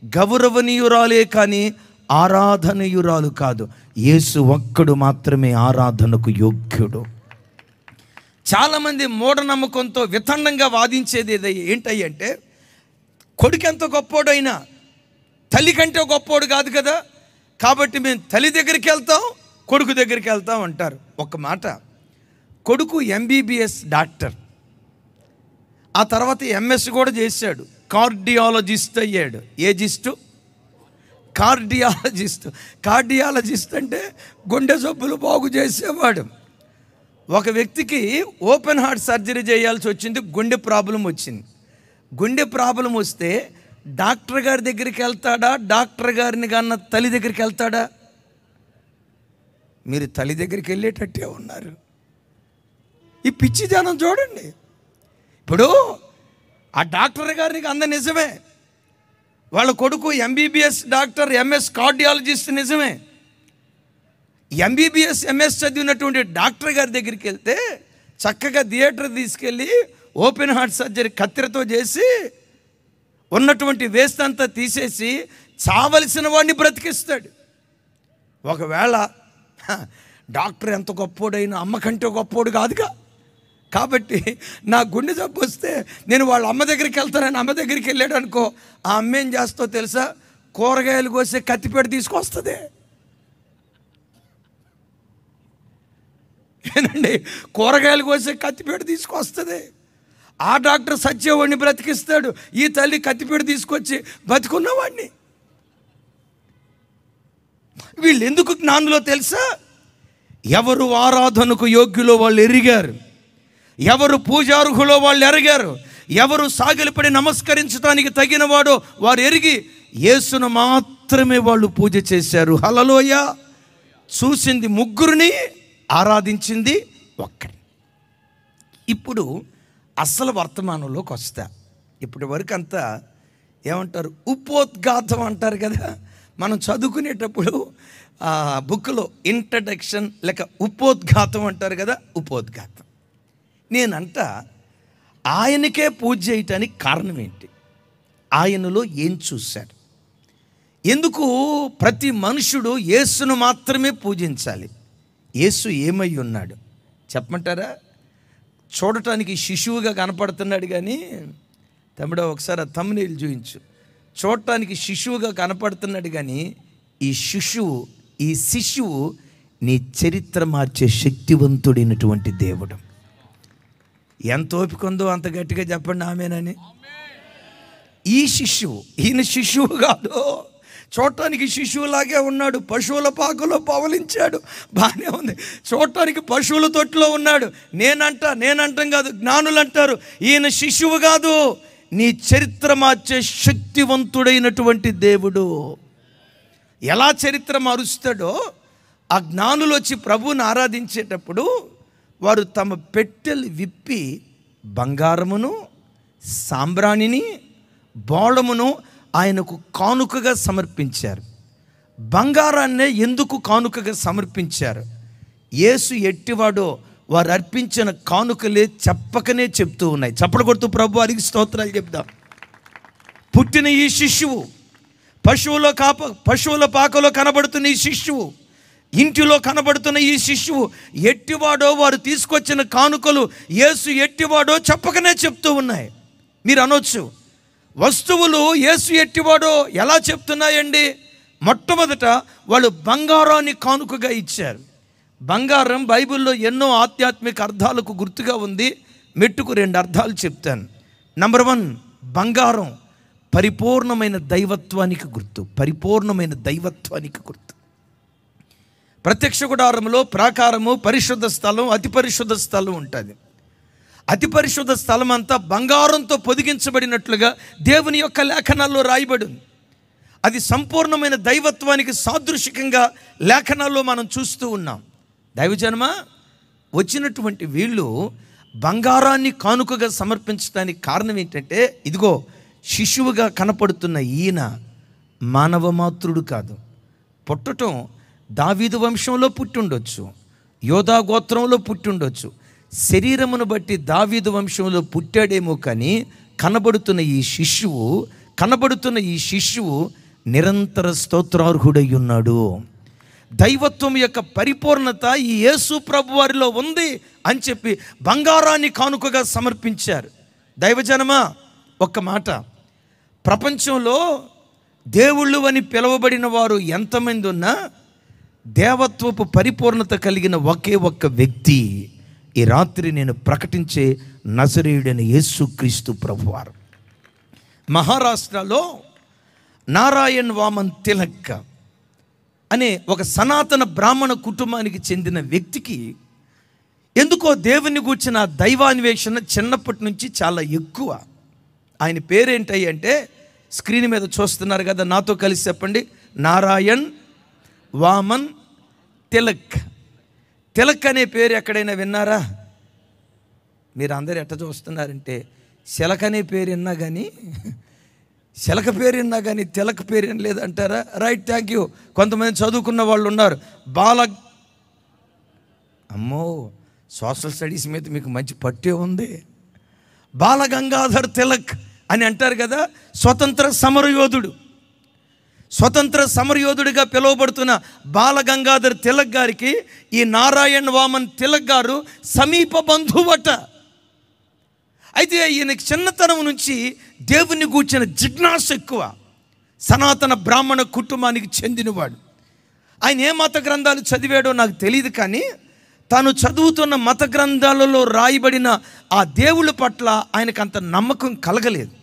గౌరవనీయురాలే కానీ ఆరాధనీయురాలు కాదు. యేసు ఒక్కడు మాత్రమే ఆరాధనకు యోగ్యుడు. చాలామంది మూఢనమ్మకంతో వితండంగా వాదించేది ఏంటయ్యి అంటే, కొడుకు ఎంత గొప్పోడైనా తల్లి కంటే గొప్పోడు కాదు కదా, కాబట్టి మేము తల్లి దగ్గరికి వెళ్తాం, కొడుకు దగ్గరికి వెళ్తాం అంటారు. ఒక మాట, కొడుకు ఎంబీబీఎస్ డాక్టర్, ఆ తర్వాత ఎంఎస్ కూడా చేశాడు, కార్డియాలజిస్ట్ అయ్యాడు. ఏజిస్టు? కార్డియాలజిస్ట్. కార్డియాలజిస్ట్ అంటే గుండె జబ్బులు బాగు చేసేవాడు. ఒక వ్యక్తికి ఓపెన్ హార్ట్ సర్జరీ చేయాల్సి వచ్చింది, గుండె ప్రాబ్లం వచ్చింది. గుండె ప్రాబ్లం వస్తే డాక్టర్ గారి దగ్గరికి వెళ్తాడా, డాక్టర్ గారిని కన్నా తల్లి దగ్గరికి వెళ్తాడా? మీరు తల్లి దగ్గరికి వెళ్ళేటట్టే ఉన్నారు. ఈ పిచ్చి జనం చూడండి. ఇప్పుడు ఆ డాక్టర్ గారికి అంద నిజమే, వాళ్ళ కొడుకు ఎంబీబీఎస్ డాక్టర్, ఎంఎస్ కార్డియాలజిస్ట్ నిజమే. ఎంబీబీఎస్ ఎంఎస్ చదివినటువంటి డాక్టర్ గారి దగ్గరికి వెళ్తే చక్కగా థియేటర్ తీసుకెళ్ళి ఓపెన్ హార్ట్ సర్జరీ కత్తెరతో చేసి ఉన్నటువంటి వేస్ట్ అంతా తీసేసి చావలసిన వాడిని బ్రతికిస్తాడు. ఒకవేళ డాక్టర్ ఎంత గొప్పోడైనా అమ్మ కంటే గొప్పోడు కాదుగా. కాబట్టి నా గుండె జబ్బు వస్తే నేను వాళ్ళ అమ్మ దగ్గరికి వెళ్తానని అమ్మ దగ్గరికి వెళ్ళాడు అనుకో, ఆ అమ్మ ఏం చేస్తో తెలుసా? కూరగాయలు కోసే కత్తిపేట తీసుకొస్తుంది. ఏనండి, కూరగాయలు కోసే కత్తిపేట తీసుకొస్తుంది. ఆ డాక్టర్ సచ్చేవాడిని బ్రతికిస్తాడు, ఈ తల్లి కత్తిపేట తీసుకొచ్చి బతికున్నవాడిని. వీళ్ళు ఎందుకు జ్ఞానులో తెలుసా? ఎవరు ఆరాధనకు యోగ్యులో వాళ్ళు ఎరిగారు, ఎవరు పూజార్హులో వాళ్ళు ఎరిగారు, ఎవరు సాగిలపడి నమస్కరించడానికి తగినవాడో వారు ఎరిగి యేసును మాత్రమే వాళ్ళు పూజ చేశారు. హల్లెలూయా. చూసింది ముగ్గురిని, ఆరాధించింది ఒక్కరి. ఇప్పుడు అసలు వర్తమానంలోకి వస్తా. ఇప్పటి వరకు అంతా ఏమంటారు? ఉపోద్ఘాతం అంటారు కదా. మనం చదువుకునేటప్పుడు బుక్లో ఇంట్రడక్షన్ లేక ఉపోద్ఘాతం అంటారు కదా, ఉపోద్ఘాతం. నేనంట ఆయనకే పూజ చేయటానికి కారణం ఏంటి? ఆయనలో ఏం చూశారు? ఎందుకు ప్రతి మనుషుడు యేసును మాత్రమే పూజించాలి? యేసు ఏమై ఉన్నాడు చెప్పమంటారా? చూడటానికి శిశువుగా కనపడుతున్నాడు కానీ, తమ్ముడు ఒకసారి ఆ థంబ్నెయిల్ చూపించు. చూడటానికి శిశువుగా కనపడుతున్నాడు కానీ ఈ శిశువు నీ చరిత్ర మార్చే శక్తివంతుడైనటువంటి దేవుడు. ఎంత ఓపిక ఉందో అంత గట్టిగా చెప్పండి ఆమేనని. ఈయన శిశువు కాదు, చూడటానికి శిశువులాగే ఉన్నాడు, పశువుల పాకలో పవలించాడు, బాగానే ఉంది. చూడటానికి పశువుల తొట్టులో ఉన్నాడు. నేనంటాం కాదు, జ్ఞానులు అంటారు ఈయన శిశువు కాదు, నీ చరిత్ర మార్చే శక్తివంతుడైనటువంటి దేవుడు. ఎలా చరిత్ర మారుస్తాడో ఆ జ్ఞానులు వచ్చి ప్రభువుని ఆరాధించేటప్పుడు వారు తమ పెట్టెలు విప్పి బంగారమును, సాంబ్రాణిని, బోళమును ఆయనకు కానుకగా సమర్పించారు. బంగారాన్నే ఎందుకు కానుకగా సమర్పించారు? యేసు ఎట్టివాడో వారు అర్పించిన కానుకలే చెప్పకనే చెప్తూ ఉన్నాయి. చప్పలు కొడుతూ ప్రభు వారికి స్తోత్రాలు చెప్దాం. పుట్టిన ఈ శిశువు, పశువుల పాకలో కనబడుతున్న ఈ శిశువు, ఇంటిలో కనబడుతున్న ఈ శిశువు ఎట్టివాడో వారు తీసుకొచ్చిన కానుకలు యేసు ఎట్టివాడో చెప్పకనే చెప్తూ ఉన్నాయి. మీరు అనొచ్చు, వస్తువులు యేసు ఎట్టివాడో ఎలా చెప్తున్నాయండి? మొట్టమొదట వాళ్ళు బంగారాన్ని కానుకగా ఇచ్చారు. బంగారం బైబిల్లో ఎన్నో ఆధ్యాత్మిక అర్థాలకు గుర్తుగా ఉంది. మెట్టుకు 2 అర్థాలు చెప్తాను. నంబర్ 1, బంగారం పరిపూర్ణమైన దైవత్వానికి గుర్తు. పరిపూర్ణమైన దైవత్వానికి గుర్తు. ప్రత్యక్ష గుడారంలో ప్రాకారము, పరిశుద్ధ స్థలం, అతి పరిశుద్ధ స్థలం ఉంటుంది. అతి పరిశుద్ధ స్థలం అంతా బంగారంతో పొదిగించబడినట్లుగా దేవుని యొక్క లేఖనాల్లో రాయబడి ఉంది. అది సంపూర్ణమైన దైవత్వానికి సాదృశ్యంగా లేఖనాల్లో మనం చూస్తూ ఉన్నాం. దైవజనమా, వచ్చినటువంటి వీళ్ళు బంగారాన్ని కానుకగా సమర్పించడానికి కారణం ఏంటంటే, ఇదిగో శిశువుగా కనపడుతున్న ఈయన మానవ మాతృడు కాదు. పుట్టటం దావీదు వంశంలో పుట్టుండొచ్చు, యోధా గోత్రంలో పుట్టుండొచ్చు, శరీరమును బట్టి దావీదు వంశంలో పుట్టాడేమో, కానీ కనబడుతున్న ఈ శిశువు నిరంతర స్తోత్రార్హుడై ఉన్నాడు. దైవత్వం యొక్క పరిపూర్ణత ఈ యేసు ప్రభు వారిలో ఉంది అని చెప్పి బంగారాన్ని కానుకగా సమర్పించారు. దైవజనమా, ఒక్క మాట, ప్రపంచంలో దేవుళ్ళు అని పిలువబడిన వారు ఎంతమంది ఉన్నా దేవత్వపు పరిపూర్ణత కలిగిన ఒకే ఒక్క వ్యక్తి ఈ రాత్రి నేను ప్రకటించే నజరేయుడైన యేసుక్రీస్తు ప్రభువారు. మహారాష్ట్రలో నారాయణ్ వామన్ తిలక్ అనే ఒక సనాతన బ్రాహ్మణ కుటుంబానికి చెందిన వ్యక్తికి ఎందుకో దేవుని గూర్చిన దైవాన్వేషణ చిన్నప్పటి నుంచి చాలా ఎక్కువ. ఆయన పేరేంటయ్యి అంటే, స్క్రీన్ మీద చూస్తున్నారు కదా, నాతో కలిసి చెప్పండి, నారాయణ్ వామన్ తిలక్. తిలక్ అనే పేరు ఎక్కడైనా విన్నారా? మీరు అందరు ఎట్ట చూస్తున్నారంటే, శిలక్ అనే పేరు విన్నా కానీ, శిలక పేరు విన్నా కానీ తిలక్ పేరు ఏం లేదంటారా? Right, thank you. కొంతమంది చదువుకున్న వాళ్ళు ఉన్నారు. అమ్మో, సోషల్ స్టడీస్ మీద మీకు మంచి పట్టే ఉంది. బాలగంగాధర్ తిలక్ అని అంటారు కదా, స్వతంత్ర సమరయోధుడిగా పిలువబడుతున్న బాలగంగాధర్ తిలక్ గారికి ఈ నారాయణ్ వామన్ తిలక్ గారు సమీప బంధువట. అయితే ఈయనకి చిన్నతనం నుంచి దేవుని గూర్చిన జిజ్ఞాస ఎక్కువ. సనాతన బ్రాహ్మణ కుటుంబానికి చెందినవాడు. ఆయన ఏ మత గ్రంథాలు చదివాడో నాకు తెలియదు, కానీ తాను చదువుతున్న మత గ్రంథాలలో రాయబడిన ఆ దేవుళ్ళ పట్ల ఆయనకు అంత నమ్మకం కలగలేదు.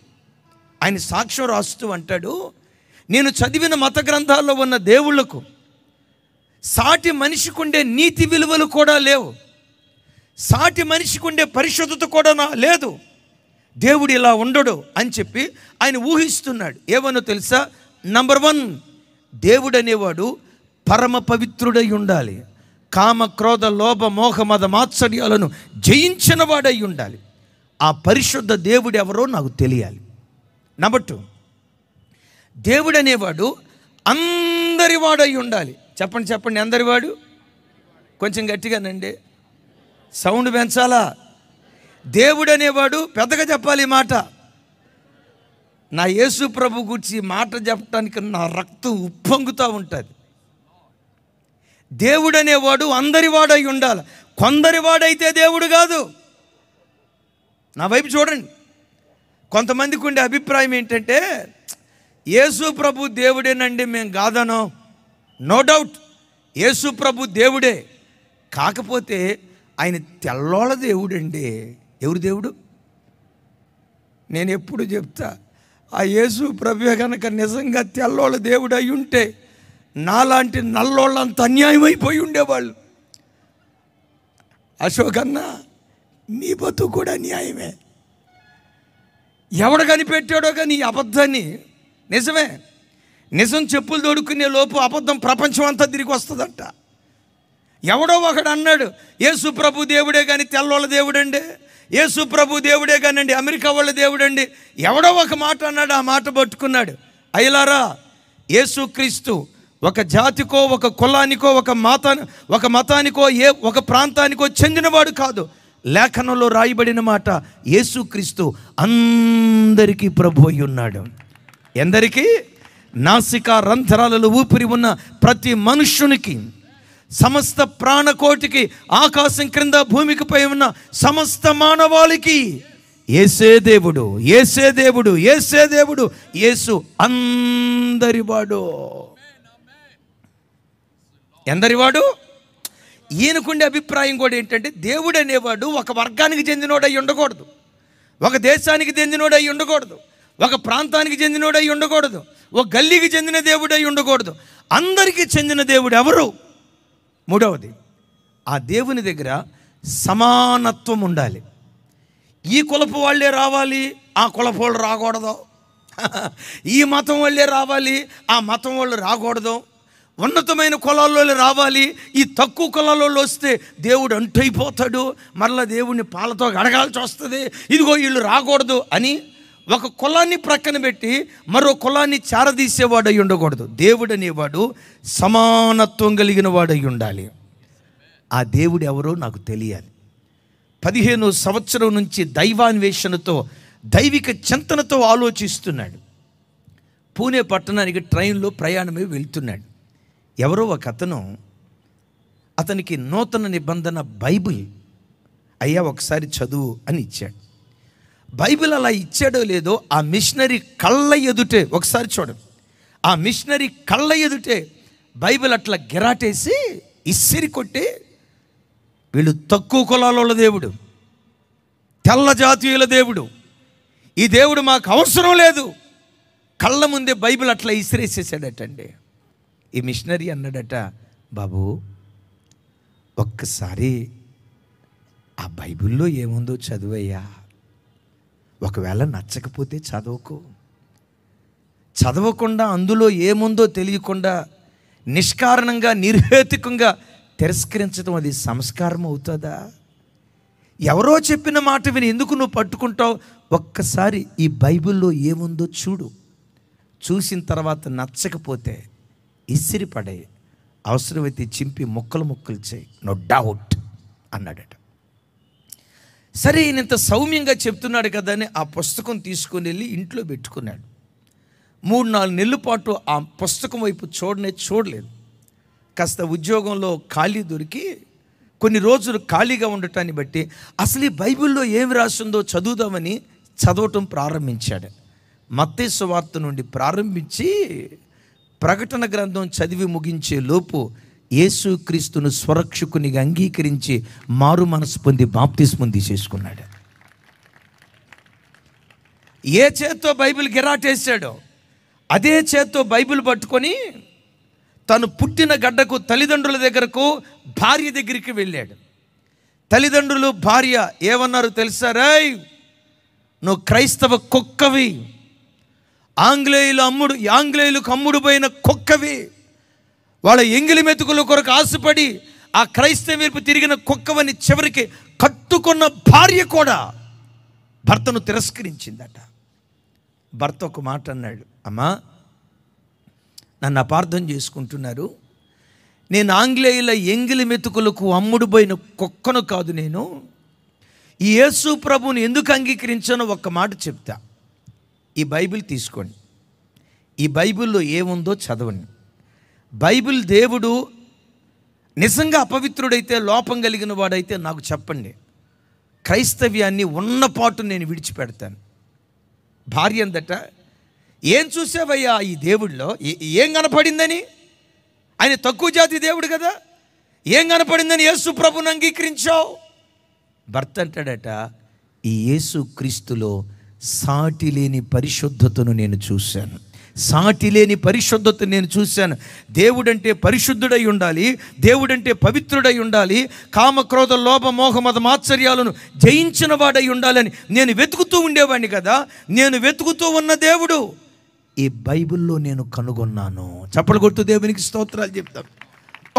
ఆయన సాక్ష్యం రాస్తూ అంటాడు, నేను చదివిన మత గ్రంథాల్లో ఉన్న దేవుళ్లకు సాటి మనిషికి ఉండే నీతి విలువలు కూడా లేవు, సాటి మనిషికి ఉండే పరిశుద్ధత కూడా లేదు, దేవుడు ఇలా ఉండడు అని చెప్పి ఆయన ఊహిస్తున్నాడు. ఏమనో తెలుసా? నంబర్ 1, దేవుడు అనేవాడు పరమ పవిత్రుడై ఉండాలి, కామ క్రోధ లోభ మోహ మద మాత్సర్యాలను జయించిన వాడై ఉండాలి. ఆ పరిశుద్ధ దేవుడు ఎవరో నాకు తెలియాలి. నంబర్ 2, దేవుడు అనేవాడు అందరి వాడై ఉండాలి. చెప్పండి, అందరివాడు. కొంచెం గట్టిగానండి, సౌండ్ పెంచాలా? దేవుడు అనేవాడు, పెద్దగా చెప్పాలి ఈ మాట. నా యేసు ప్రభు గురించి మాట చెప్పడానికి నా రక్తం ఉప్పొంగుతూ ఉంటుంది. దేవుడు అనేవాడు అందరి వాడై ఉండాలి. కొందరి వాడైతే దేవుడు కాదు. నా వైపు చూడండి. కొంతమందికి ఉండే అభిప్రాయం ఏంటంటే, యేసు ప్రభు దేవుడేనండి, మేము కాదనో. నో డౌట్, యేసు ప్రభు దేవుడే, కాకపోతే ఆయన తెల్లోళ్ళ దేవుడండి. ఎవరు దేవుడు? నేను ఎప్పుడు చెప్తా, ఆ యేసు ప్రభు కనుక నిజంగా తెల్లోళ్ళ దేవుడు అయి ఉంటే నాలాంటి నల్లోళ్ళంత అన్యాయం అయిపోయి ఉండేవాళ్ళు. అశోకన్న, నీ బతుకు కూడా న్యాయమే. ఎవడు కనిపెట్టాడో కానీ ఈ అబద్ధాన్ని, నిజమే, నిజం చెప్పులు తోడుకునే లోపు అబద్ధం ప్రపంచం అంతా తిరిగి వస్తుందంట. ఎవడో ఒకడు అన్నాడు, యేసు ప్రభు దేవుడే కానీ తెల్లోళ్ళ దేవుడండి, యేసు ప్రభు దేవుడే కానండి అమెరికా వాళ్ళ దేవుడండి. ఎవడో ఒక మాట అన్నాడు, ఆ మాట పట్టుకున్నాడు. అయ్యలారా, యేసుక్రీస్తు ఒక జాతికో, ఒక కులానికో, ఒక మతానికో, ఒక ప్రాంతానికో చెందినవాడు కాదు. లేఖనంలో రాయబడిన మాట, యేసుక్రీస్తు అందరికీ ప్రభు అయి ఉన్నాడు. ఎందరికీ? నాసికా రంధ్రాలలో ఊపిరి ఉన్న ప్రతి మనుష్యునికి, సమస్త ప్రాణకోటికి, ఆకాశం క్రింద భూమికి పై ఉన్న సమస్త మానవాళికి యేసే దేవుడు, యేసే దేవుడు, యేసే దేవుడు. యేసు అందరివాడు. ఎందరివాడు? ఈయనకుండే అభిప్రాయం కూడా ఏంటంటే, దేవుడు అనేవాడు ఒక వర్గానికి చెందినోడై ఉండకూడదు, ఒక దేశానికి చెందినోడై ఉండకూడదు, ఒక ప్రాంతానికి చెందినోడై ఉండకూడదు, ఒక గల్లీకి చెందిన దేవుడై ఉండకూడదు. అందరికీ చెందిన దేవుడు ఎవరు? మూడవది, ఆ దేవుని దగ్గర సమానత్వం ఉండాలి. ఈ కులపు వాళ్ళే రావాలి, ఆ కులపు వాళ్ళు రాకూడదు. ఈ మతం వాళ్ళే రావాలి, ఆ మతం వాళ్ళు రాకూడదు. ఉన్నతమైన కులాల్లో రావాలి, ఈ తక్కువ కులాల్లో వస్తే దేవుడు అంటైపోతాడు, మరలా దేవుడిని పాలతో అడగాల్సి వస్తుంది, ఇదిగో వీళ్ళు రాకూడదు అని ఒక కులాన్ని ప్రక్కన పెట్టి మరో కులాన్ని చారదీసేవాడై ఉండకూడదు. దేవుడు అనేవాడు సమానత్వం కలిగిన వాడై ఉండాలి. ఆ దేవుడు ఎవరో నాకు తెలియాలి. 15 సంవత్సరం నుంచి దైవాన్వేషణతో, దైవిక చింతనతో ఆలోచిస్తున్నాడు. పూణే పట్టణానికి ట్రైన్లో ప్రయాణమై వెళ్తున్నాడు. ఎవరో ఒక అతనికి నూతన నిబంధన బైబిల్, అయ్యా ఒకసారి చదువు అని ఇచ్చాడు. బైబిల్ అలా ఇచ్చాడో లేదో, ఆ మిషనరీ కళ్ళ ఎదుటే, ఒకసారి చూడండి, ఆ మిషనరీ కళ్ళ ఎదుటే బైబిల్ అట్లా గిరాటేసి ఇసిరి కొట్టి, వీళ్ళు తక్కువ కులాల దేవుడు, తెల్ల జాతీయుల దేవుడు, ఈ దేవుడు మాకు అవసరం లేదు, కళ్ళ ముందే బైబిల్ అట్లా ఇసిరేసేసాడటండి. ఈ మిషనరీ అన్నాడట, బాబు ఒక్కసారి ఆ బైబిల్లో ఏముందో చదువయ్యా, ఒకవేళ నచ్చకపోతే చదవకుండా అందులో ఏముందో తెలియకుండా నిష్కారణంగా, నిర్హేతుకంగా తిరస్కరించడం అది సంస్కారం అవుతుందా? ఎవరో చెప్పిన మాట విని ఎందుకు నువ్వు పట్టుకుంటావు? ఒక్కసారి ఈ బైబిల్లో ఏముందో చూడు, చూసిన తర్వాత నచ్చకపోతే ఇసిరిపడే, అవసరమైతే చింపి ముక్కలు చేయి, నో డౌట్ అన్నాడట. సరే, ఈయనంత సౌమ్యంగా చెప్తున్నాడు కదా అని ఆ పుస్తకం తీసుకొని వెళ్ళి ఇంట్లో పెట్టుకున్నాడు. 3-4 నెలల పాటు ఆ పుస్తకం వైపు చూడలేదు. కాస్త ఉద్యోగంలో ఖాళీ దొరికి కొన్ని రోజులు ఖాళీగా ఉండటాన్ని బట్టి అసలు ఈ బైబిల్లో ఏమి రాసిందో చదువుదామని చదవటం ప్రారంభించాడు. మత్తయి సువార్త నుండి ప్రారంభించి ప్రకటన గ్రంథం చదివి ముగించే లోపు యేసుక్రీస్తును స్వరక్షకునిగా అంగీకరించి మారు మనసు పొంది బాప్తిస్మం తీసేసుకున్నాడు. ఏ చేత్తో బైబిల్ గిరాటేశాడో అదే చేత్తో బైబిల్ పట్టుకొని తను పుట్టిన గడ్డకు, తల్లిదండ్రుల దగ్గరకు, భార్య దగ్గరికి వెళ్ళాడు. తల్లిదండ్రులు, భార్య ఏమన్నారు తెలుసా? రేయ్, నువ్వు క్రైస్తవ కుక్కవి, ఆంగ్లేయులకు అమ్ముడు పోయిన కుక్కవి, వాళ్ళ ఎంగిలి మెతుకుల కొరకు ఆశపడి ఆ క్రైస్తవ వైపు తిరిగిన కుక్కవని చివరికి కట్టుకున్న భార్య కూడా భర్తను తిరస్కరించిందట. భర్త ఒక మాట అన్నాడు, అమ్మా నన్ను అపార్థం చేసుకుంటున్నారు, నేను ఆంగ్లేయుల ఎంగిలి మెతుకులకు అమ్ముడు పోయిన కుక్కను కాదు, నేను ఈ యేసు ప్రభువుని ఎందుకు అంగీకరించానో ఒక్క మాట చెప్తా. ఈ బైబిల్ తీసుకోండి, ఈ బైబిల్లో ఏముందో చదవండి. బైబిల్ దేవుడు నిజంగా అపవిత్రుడైతే, లోపం కలిగిన వాడైతే నాకు చెప్పండి, క్రైస్తవ్యాన్ని ఉన్నపాటు నేను విడిచిపెడతాను. భార్య అందట, ఏం చూసావయ్యా ఈ దేవుడిలో, ఏం కనపడిందని? ఆయన తక్కువ జాతి దేవుడు కదా, ఏం కనపడిందని యేసు ప్రభువుని అంగీకరించావు? భర్త అంటాడట, ఈ యేసు క్రీస్తులో సాటి లేని పరిశుద్ధతను నేను చూశాను, సాటి లేని పరిశుద్ధతను నేను చూశాను. దేవుడంటే పరిశుద్ధుడై ఉండాలి, దేవుడంటే పవిత్రుడై ఉండాలి, కామక్రోధ లోభ మోహ మద మాత్సర్యాలను జయించిన వాడై ఉండాలని నేను వెతుకుతూ ఉండేవాడిని కదా. నేను వెతుకుతూ ఉన్న దేవుడు ఈ బైబిల్లో నేను కనుగొన్నాను. చప్పలు కొడుతూ దేవునికి స్తోత్రాలు చెప్తాం.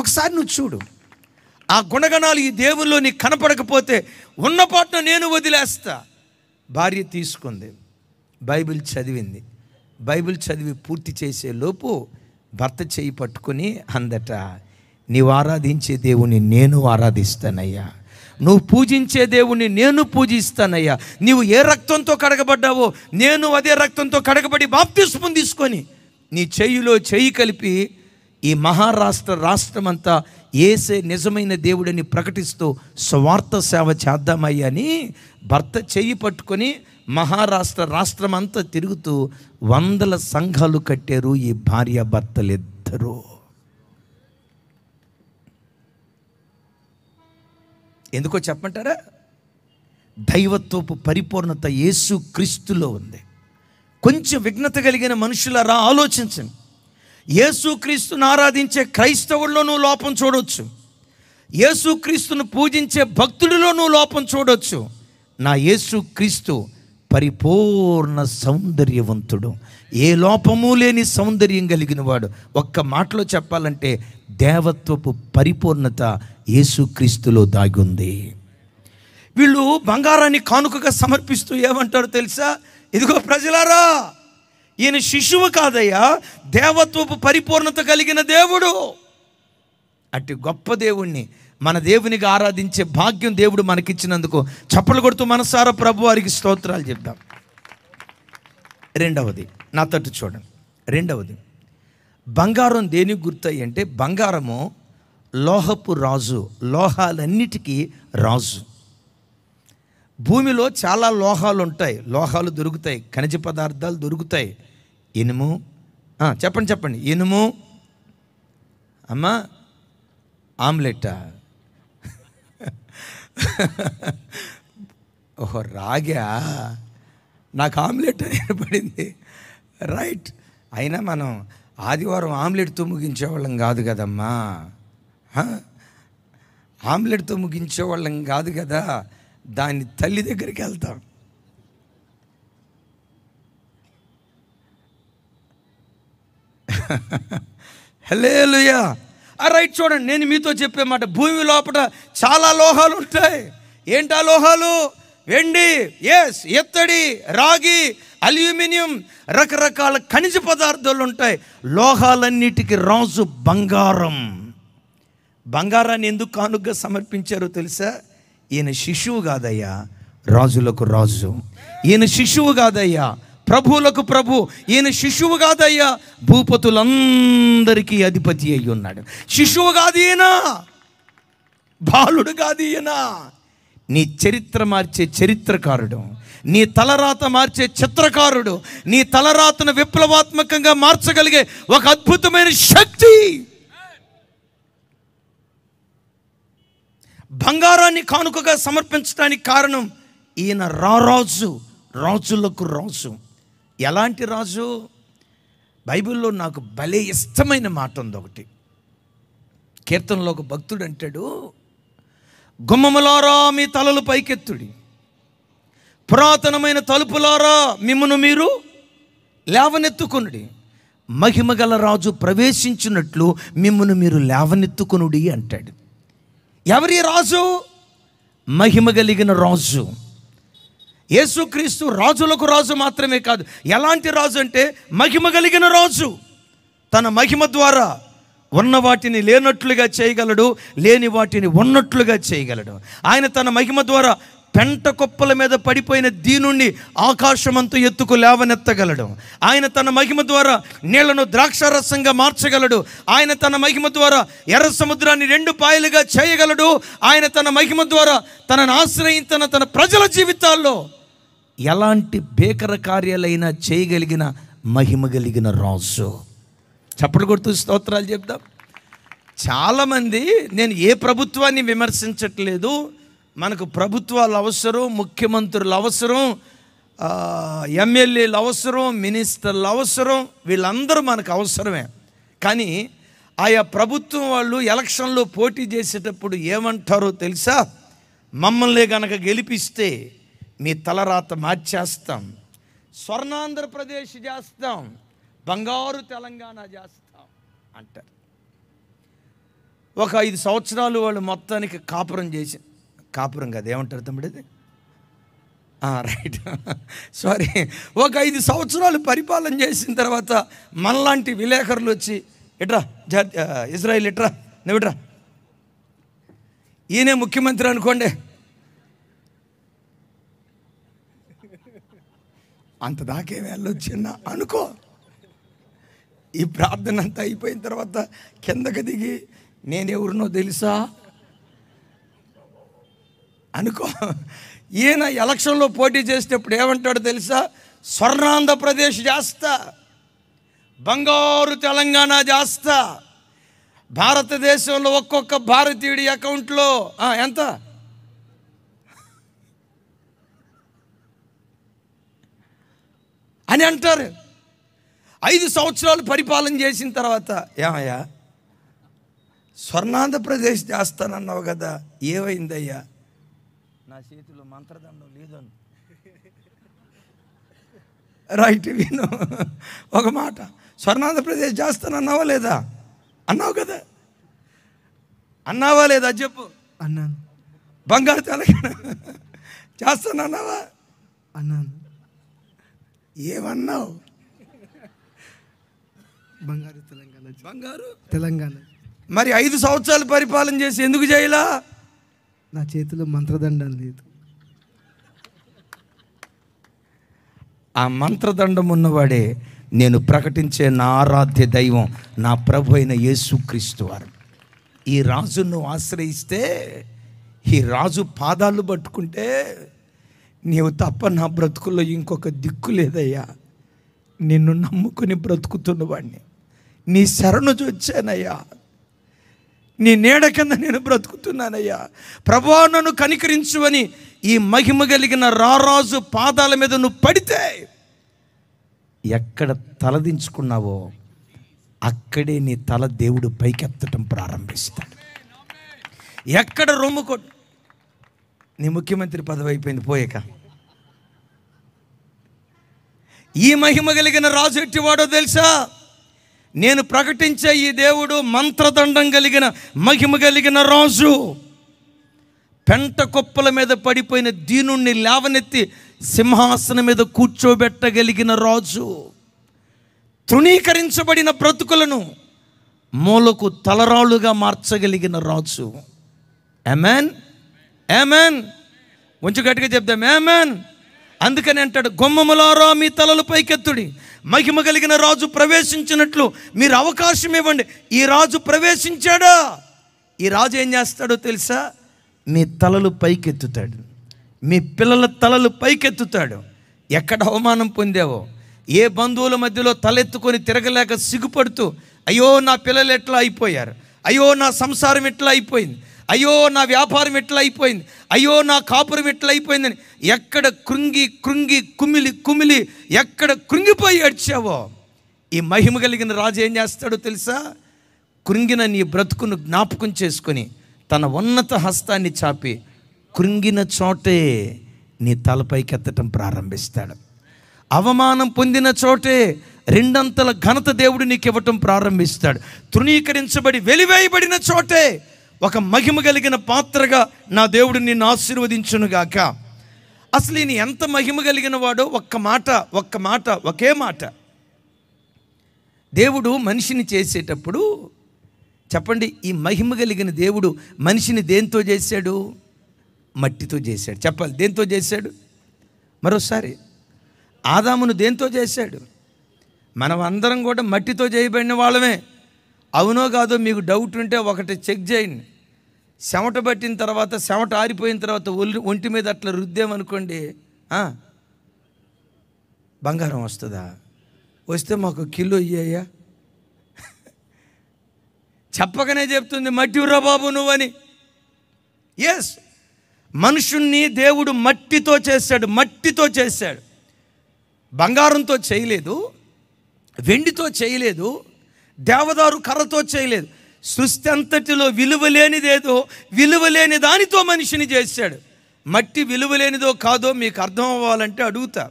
ఒకసారి నువ్వు చూడు, ఆ గుణగణాలు ఈ దేవుల్లో నీకు కనపడకపోతే ఉన్నపాటున నేను వదిలేస్తా. భార్య తీసుకుంది, బైబిల్ చదివింది. బైబిల్ చదివి పూర్తి చేసే లోపు భర్త చేయి పట్టుకుని అందట, నీవు ఆరాధించే దేవుని నేను ఆరాధిస్తానయ్యా, నువ్వు పూజించే దేవుణ్ణి నేను పూజిస్తానయ్యా, నీవు ఏ రక్తంతో కడగబడ్డావో నేను అదే రక్తంతో కడగబడి బాప్తిస్మం తీసుకొని నీ చెయ్యిలో చెయ్యి కలిపి ఈ మహారాష్ట్ర రాష్ట్రమంతా యేసే నిజమైన దేవుడిని ప్రకటిస్తూ స్వార్థ సేవ చేద్దామయ్యా అని భర్త చెయ్యి పట్టుకొని మహారాష్ట్ర రాష్ట్రమంతా తిరుగుతూ 100 సంఘాలు కట్టారు ఈ భార్యాభర్తలిద్దరూ. ఎందుకో చెప్పమంటారా? దైవత్వపు పరిపూర్ణత యేసు క్రీస్తులో ఉంది. కొంచెం విఘ్నత కలిగిన మనుషులారా ఆలోచించండి. యేసుక్రీస్తును ఆరాధించే క్రైస్తవుల్లో నువ్వు లోపం చూడవచ్చు, యేసుక్రీస్తును పూజించే భక్తుడిలో నువ్వు లోపం చూడవచ్చు. నా యేసుక్రీస్తు పరిపూర్ణ సౌందర్యవంతుడు, ఏ లోపము లేని సౌందర్యం కలిగిన వాడు. ఒక్క మాటలో చెప్పాలంటే దేవత్వపు పరిపూర్ణత యేసుక్రీస్తులో దాగి ఉంది. వీళ్ళు బంగారాన్ని కానుకగా సమర్పిస్తూ ఏమంటారో తెలుసా? ఇదిగో ప్రజలారా, ఈయన శిశువు కాదయ్యా, దేవత్వపు పరిపూర్ణత కలిగిన దేవుడు. అట్టి గొప్ప దేవుణ్ణి, మన దేవునిగా ఆరాధించే భాగ్యం దేవుడు మనకిచ్చినందుకు చప్పలు కొడుతూ మనసారా ప్రభు వారికి స్తోత్రాలు చెప్దాం. రెండవది, నా తట్టు చూడండి. రెండవది, బంగారం దేనికి గుర్తయి అంటే బంగారము లోహపు రాజు, లోహాలన్నిటికీ రాజు. భూమిలో చాలా లోహాలు ఉంటాయి, లోహాలు దొరుకుతాయి, ఖనిజ పదార్థాలు దొరుకుతాయి. ఇనుము, చెప్పండి, ఇనుము, అమ్మా ఆమ్లెట్టా, ఓహో రాగా, నాకు ఆమ్లెట్ అని పడింది. రైట్. అయినా మనం ఆదివారం ఆమ్లెట్తో ముగించేవాళ్ళం కాదు కదమ్మా, ఆమ్లెట్తో ముగించేవాళ్ళం కాదు కదా, దాని తల్లి దగ్గరికి వెళ్తాం. హల్లెలూయా. రైట్. చూడండి, నేను మీతో చెప్పే మాట, భూమి లోపల చాలా లోహాలు ఉంటాయి. ఏంటా లోహాలు? వెండి, ఇత్తడి, రాగి, అల్యూమినియం, రకరకాల ఖనిజ పదార్థాలు ఉంటాయి. లోహాలన్నిటికీ రాజు బంగారం. బంగారాన్ని ఎందుకు కానుకగా సమర్పించారో తెలుసా? ఈయన శిశువు కాదయ్యా, రాజులకు రాజు. ఈయన శిశువు కాదయ్యా, ప్రభువులకు ప్రభు. ఈయన శిశువు కాదయ్యా, భూపతులందరికీ అధిపతి అయి ఉన్నాడు. శిశువు కాదు ఈయన, బాలుడు కాదు ఈయన. నీ చరిత్ర మార్చే చరిత్రకారుడు, నీ తలరాత మార్చే చిత్రకారుడు, నీ తలరాతను విప్లవాత్మకంగా మార్చగలిగే ఒక అద్భుతమైన శక్తి. బంగారాన్ని కానుకగా సమర్పించడానికి కారణం ఈయన రారాజు, రాజులకు రాజు. ఎలాంటి రాజు? బైబిల్లో నాకు భలే ఇష్టమైన మాట ఉంది ఒకటి. కీర్తనలో ఒక భక్తుడు అంటాడు, గుమ్మములారా మీ తలలు పైకెత్తుడి, పురాతనమైన తలుపులారా మిమ్మును మీరు లేవనెత్తుకొనుడి, మహిమగల రాజు ప్రవేశించినట్లు మిమ్మును మీరు లేవనెత్తుకొనుడి అంటాడు. ఎవరి రాజు? మహిమ కలిగిన రాజు. యేసుక్రీస్తు రాజులకు రాజు మాత్రమే కాదు. ఎలాంటి రాజు అంటే మహిమ కలిగిన రాజు. తన మహిమ ద్వారా ఉన్న వాటిని లేనట్లుగా చేయగలడు, లేని వాటిని ఉన్నట్లుగా చేయగలడు. ఆయన తన మహిమ ద్వారా పెంట కుప్పల మీద పడిపోయిన దీనుణ్ణి ఆకాశమంతా ఎత్తుకు లేవనెత్తగలడు. ఆయన తన మహిమ ద్వారా నీళ్లను ద్రాక్షారసంగా మార్చగలడు. ఆయన తన మహిమ ద్వారా ఎర్ర సముద్రాన్ని 2 పాయలుగా చేయగలడు. ఆయన తన మహిమ ద్వారా తనను ఆశ్రయించిన తన ప్రజల జీవితాల్లో ఎలాంటి భీకర కార్యాలైనా చేయగలిగిన మహిమ కలిగిన రాజు. చప్పట్లు కొడుతూ స్తోత్రాలు చెప్దాం. చాలామంది, నేను ఏ ప్రభుత్వాన్ని విమర్శించట్లేదు, మనకు ప్రభుత్వాలు అవసరం, ముఖ్యమంత్రులు అవసరం, ఎమ్మెల్యేలు అవసరం, మినిస్టర్లు అవసరం, వీళ్ళందరూ మనకు అవసరమే. కానీ ఆయా ప్రభుత్వం వాళ్ళు ఎలక్షన్లో పోటీ చేసేటప్పుడు ఏమంటారో తెలుసా? మమ్మల్ని కనుక గెలిపిస్తే మీ తలరాత మార్చేస్తాం, స్వర్ణాంధ్రప్రదేశ్ చేస్తాం, బంగారు తెలంగాణ చేస్తాం అంటారు. ఒక 5 సంవత్సరాలు వాళ్ళు మొత్తానికి కాపురం చేసి, కాపురం కాదు ఏమంటారు తమ్ముడిది, రైట్ సారీ, ఒక 5 సంవత్సరాలు పరిపాలన చేసిన తర్వాత మనలాంటి విలేకరులు వచ్చి ఇట్రా ఇజ్రాయిల్ ఇట్రా, నువ్వు ఇట్రా. ఈయనే ముఖ్యమంత్రి అనుకోండి, అంత దాకేమి వెళ్ళొచ్చిన అనుకో. ఈ ప్రార్థన అంతా అయిపోయిన తర్వాత కిందకి దిగి నేనెవరినో తెలుసా అనుకో. ఈయన ఎలక్షన్లో పోటీ చేసేటప్పుడు ఏమంటాడో తెలుసా? స్వర్ణాంధ్రప్రదేశ్ చేస్తా, బంగారు తెలంగాణ చేస్తా, భారతదేశంలో ఒక్కొక్క భారతీయుడి అకౌంట్లో ఎంత అని అంటారు. 5 సంవత్సరాలు పరిపాలన చేసిన తర్వాత, ఏమయ్యా స్వర్ణాంధ్రప్రదేశ్ చేస్తానన్నావు కదా, ఏమైందయ్యా? నా చేతిలో మంత్రదండం లేదను. రైట్, విను ఒక మాట. స్వర్ణాంధ్రప్రదేశ్ చేస్తానన్నావా లేదా? అన్నావు కదా, అన్నావా లేదా చెప్పు. అన్నాను. బంగారు తెలంగాణ చేస్తానన్నావా? అన్నాను. ఏమన్నావు? బంగారు తెలంగాణ. బంగారు తెలంగాణ. మరి 5 సంవత్సరాలు పరిపాలన చేసి ఎందుకు చేయలా? నా చేతిలో మంత్రదండం లేదు. ఆ మంత్రదండం ఉన్నవాడే నేను ప్రకటించే నా ఆరాధ్య దైవం, నా ప్రభు అయిన యేసుక్రీస్తు వారు. ఈ రాజును ఆశ్రయిస్తే, ఈ రాజు పాదాలు పట్టుకుంటే, నీవు తప్ప నా బ్రతుకుల్లో ఇంకొక దిక్కు లేదయ్యా. నిన్ను నమ్ముకుని బ్రతుకుతున్నవాడిని, నీ శరణు వచ్చానయ్యా, నీ నీడ కింద నేను బ్రతుకుతున్నానయ్యా. ప్రభువా నన్ను కనికరించువని ఈ మహిమ కలిగిన రారాజు పాదాల మీద నువ్వు పడితే, ఎక్కడ తలదించుకున్నావో అక్కడే నీ తల దేవుడు పైకెత్తటం ప్రారంభిస్తాడు. ఎక్కడ రొమ్ము నీ ముఖ్యమంత్రి పదవి అయిపోయింది పోయాక, ఈ మహిమ కలిగిన రాజు ఎట్టివాడో తెలుసా? నేను ప్రకటించే ఈ దేవుడు మంత్రదండం కలిగిన మహిమ కలిగిన రాజు. పెంట కుప్పల మీద పడిపోయిన దీనుణ్ణి లేవనెత్తి సింహాసనం మీద కూర్చోబెట్టగలిగిన రాజు. తృణీకరించబడిన బ్రతుకులను మూలకు తలరాళ్ళుగా మార్చగలిగిన రాజు. ఆమేన్, ఆమేన్. కొంచెం గట్టిగా చెప్దాం ఆమేన్. అందుకని అంటాడు, గుమ్మములారా మీ తలలు పైకెత్తుడి, మహిమ కలిగిన రాజు ప్రవేశించినట్లు మీరు అవకాశం ఇవ్వండి. ఈ రాజు ప్రవేశించాడా? ఈ రాజు ఏం చేస్తాడో తెలుసా? మీ తలలు పైకెత్తుతాడు, మీ పిల్లల తలలు పైకెత్తుతాడు. ఎక్కడ అవమానం పొందావో, ఏ బంధువుల మధ్యలో తలెత్తుకొని తిరగలేక సిగ్గుపడుతూ, అయ్యో నా పిల్లలు ఎట్లా అయిపోయారు, అయ్యో నా సంసారం ఎట్లా అయిపోయింది, అయ్యో నా వ్యాపారం ఎట్లా అయిపోయింది, అయ్యో నా కాపురం ఎట్లా అయిపోయిందని ఎక్కడ కృంగి కృంగి కుమిలి కుమిలి ఎక్కడ కృంగిపోయి ఏడ్చావో, ఈ మహిమ కలిగిన రాజు ఏం చేస్తాడో తెలుసా? కృంగిన నీ బ్రతుకును జ్ఞాపకం చేసుకొని తన ఉన్నత హస్తాన్ని చాపి కృంగిన చోటే నీ తలపైకి ఎత్తటం ప్రారంభిస్తాడు. అవమానం పొందిన చోటే 2 ఘనత దేవుడు నీకు ఇవ్వటం ప్రారంభిస్తాడు. తృణీకరించబడి వెలివేయబడిన చోటే ఒక మహిమ కలిగిన పాత్రగా నా దేవుడు నిన్ను ఆశీర్వదించునుగాక. అసలు ఈయన ఎంత మహిమ కలిగిన వాడో ఒకే మాట. దేవుడు మనిషిని చేసేటప్పుడు చెప్పండి, ఈ మహిమ కలిగిన దేవుడు మనిషిని దేంతో చేశాడు? మట్టితో చేశాడు. చెప్పాలి, దేంతో చేశాడు? మరోసారి, ఆదామును దేంతో చేశాడు? మనం అందరం కూడా మట్టితో చేయబడిన వాళ్ళమే. అవునో కాదో మీకు డౌట్ ఉంటే ఒకటి చెక్ చేయండి. చెమట పట్టిన తర్వాత, చెమట ఆరిపోయిన తర్వాత ఒంటి మీద అట్లా రుద్దేమనుకోండి, బంగారం వస్తుందా? వస్తే మాకు కిలో ఇయ్యయ్యా. చెప్పకనే చెప్తుంది, మట్టిరా బాబు నువ్వని. ఎస్, మనుషుణ్ణి దేవుడు మట్టితో చేశాడు. బంగారంతో చేయలేదు, వెండితో చేయలేదు, దేవదారు కర్రతో చేయలేదు. సృష్టి అంతటిలో విలువలేనిదేదో విలువలేని దానితో మనిషిని చేశాడు. మట్టి విలువలేనిదో కాదో మీకు అర్థం అవ్వాలంటే అడుగుతా.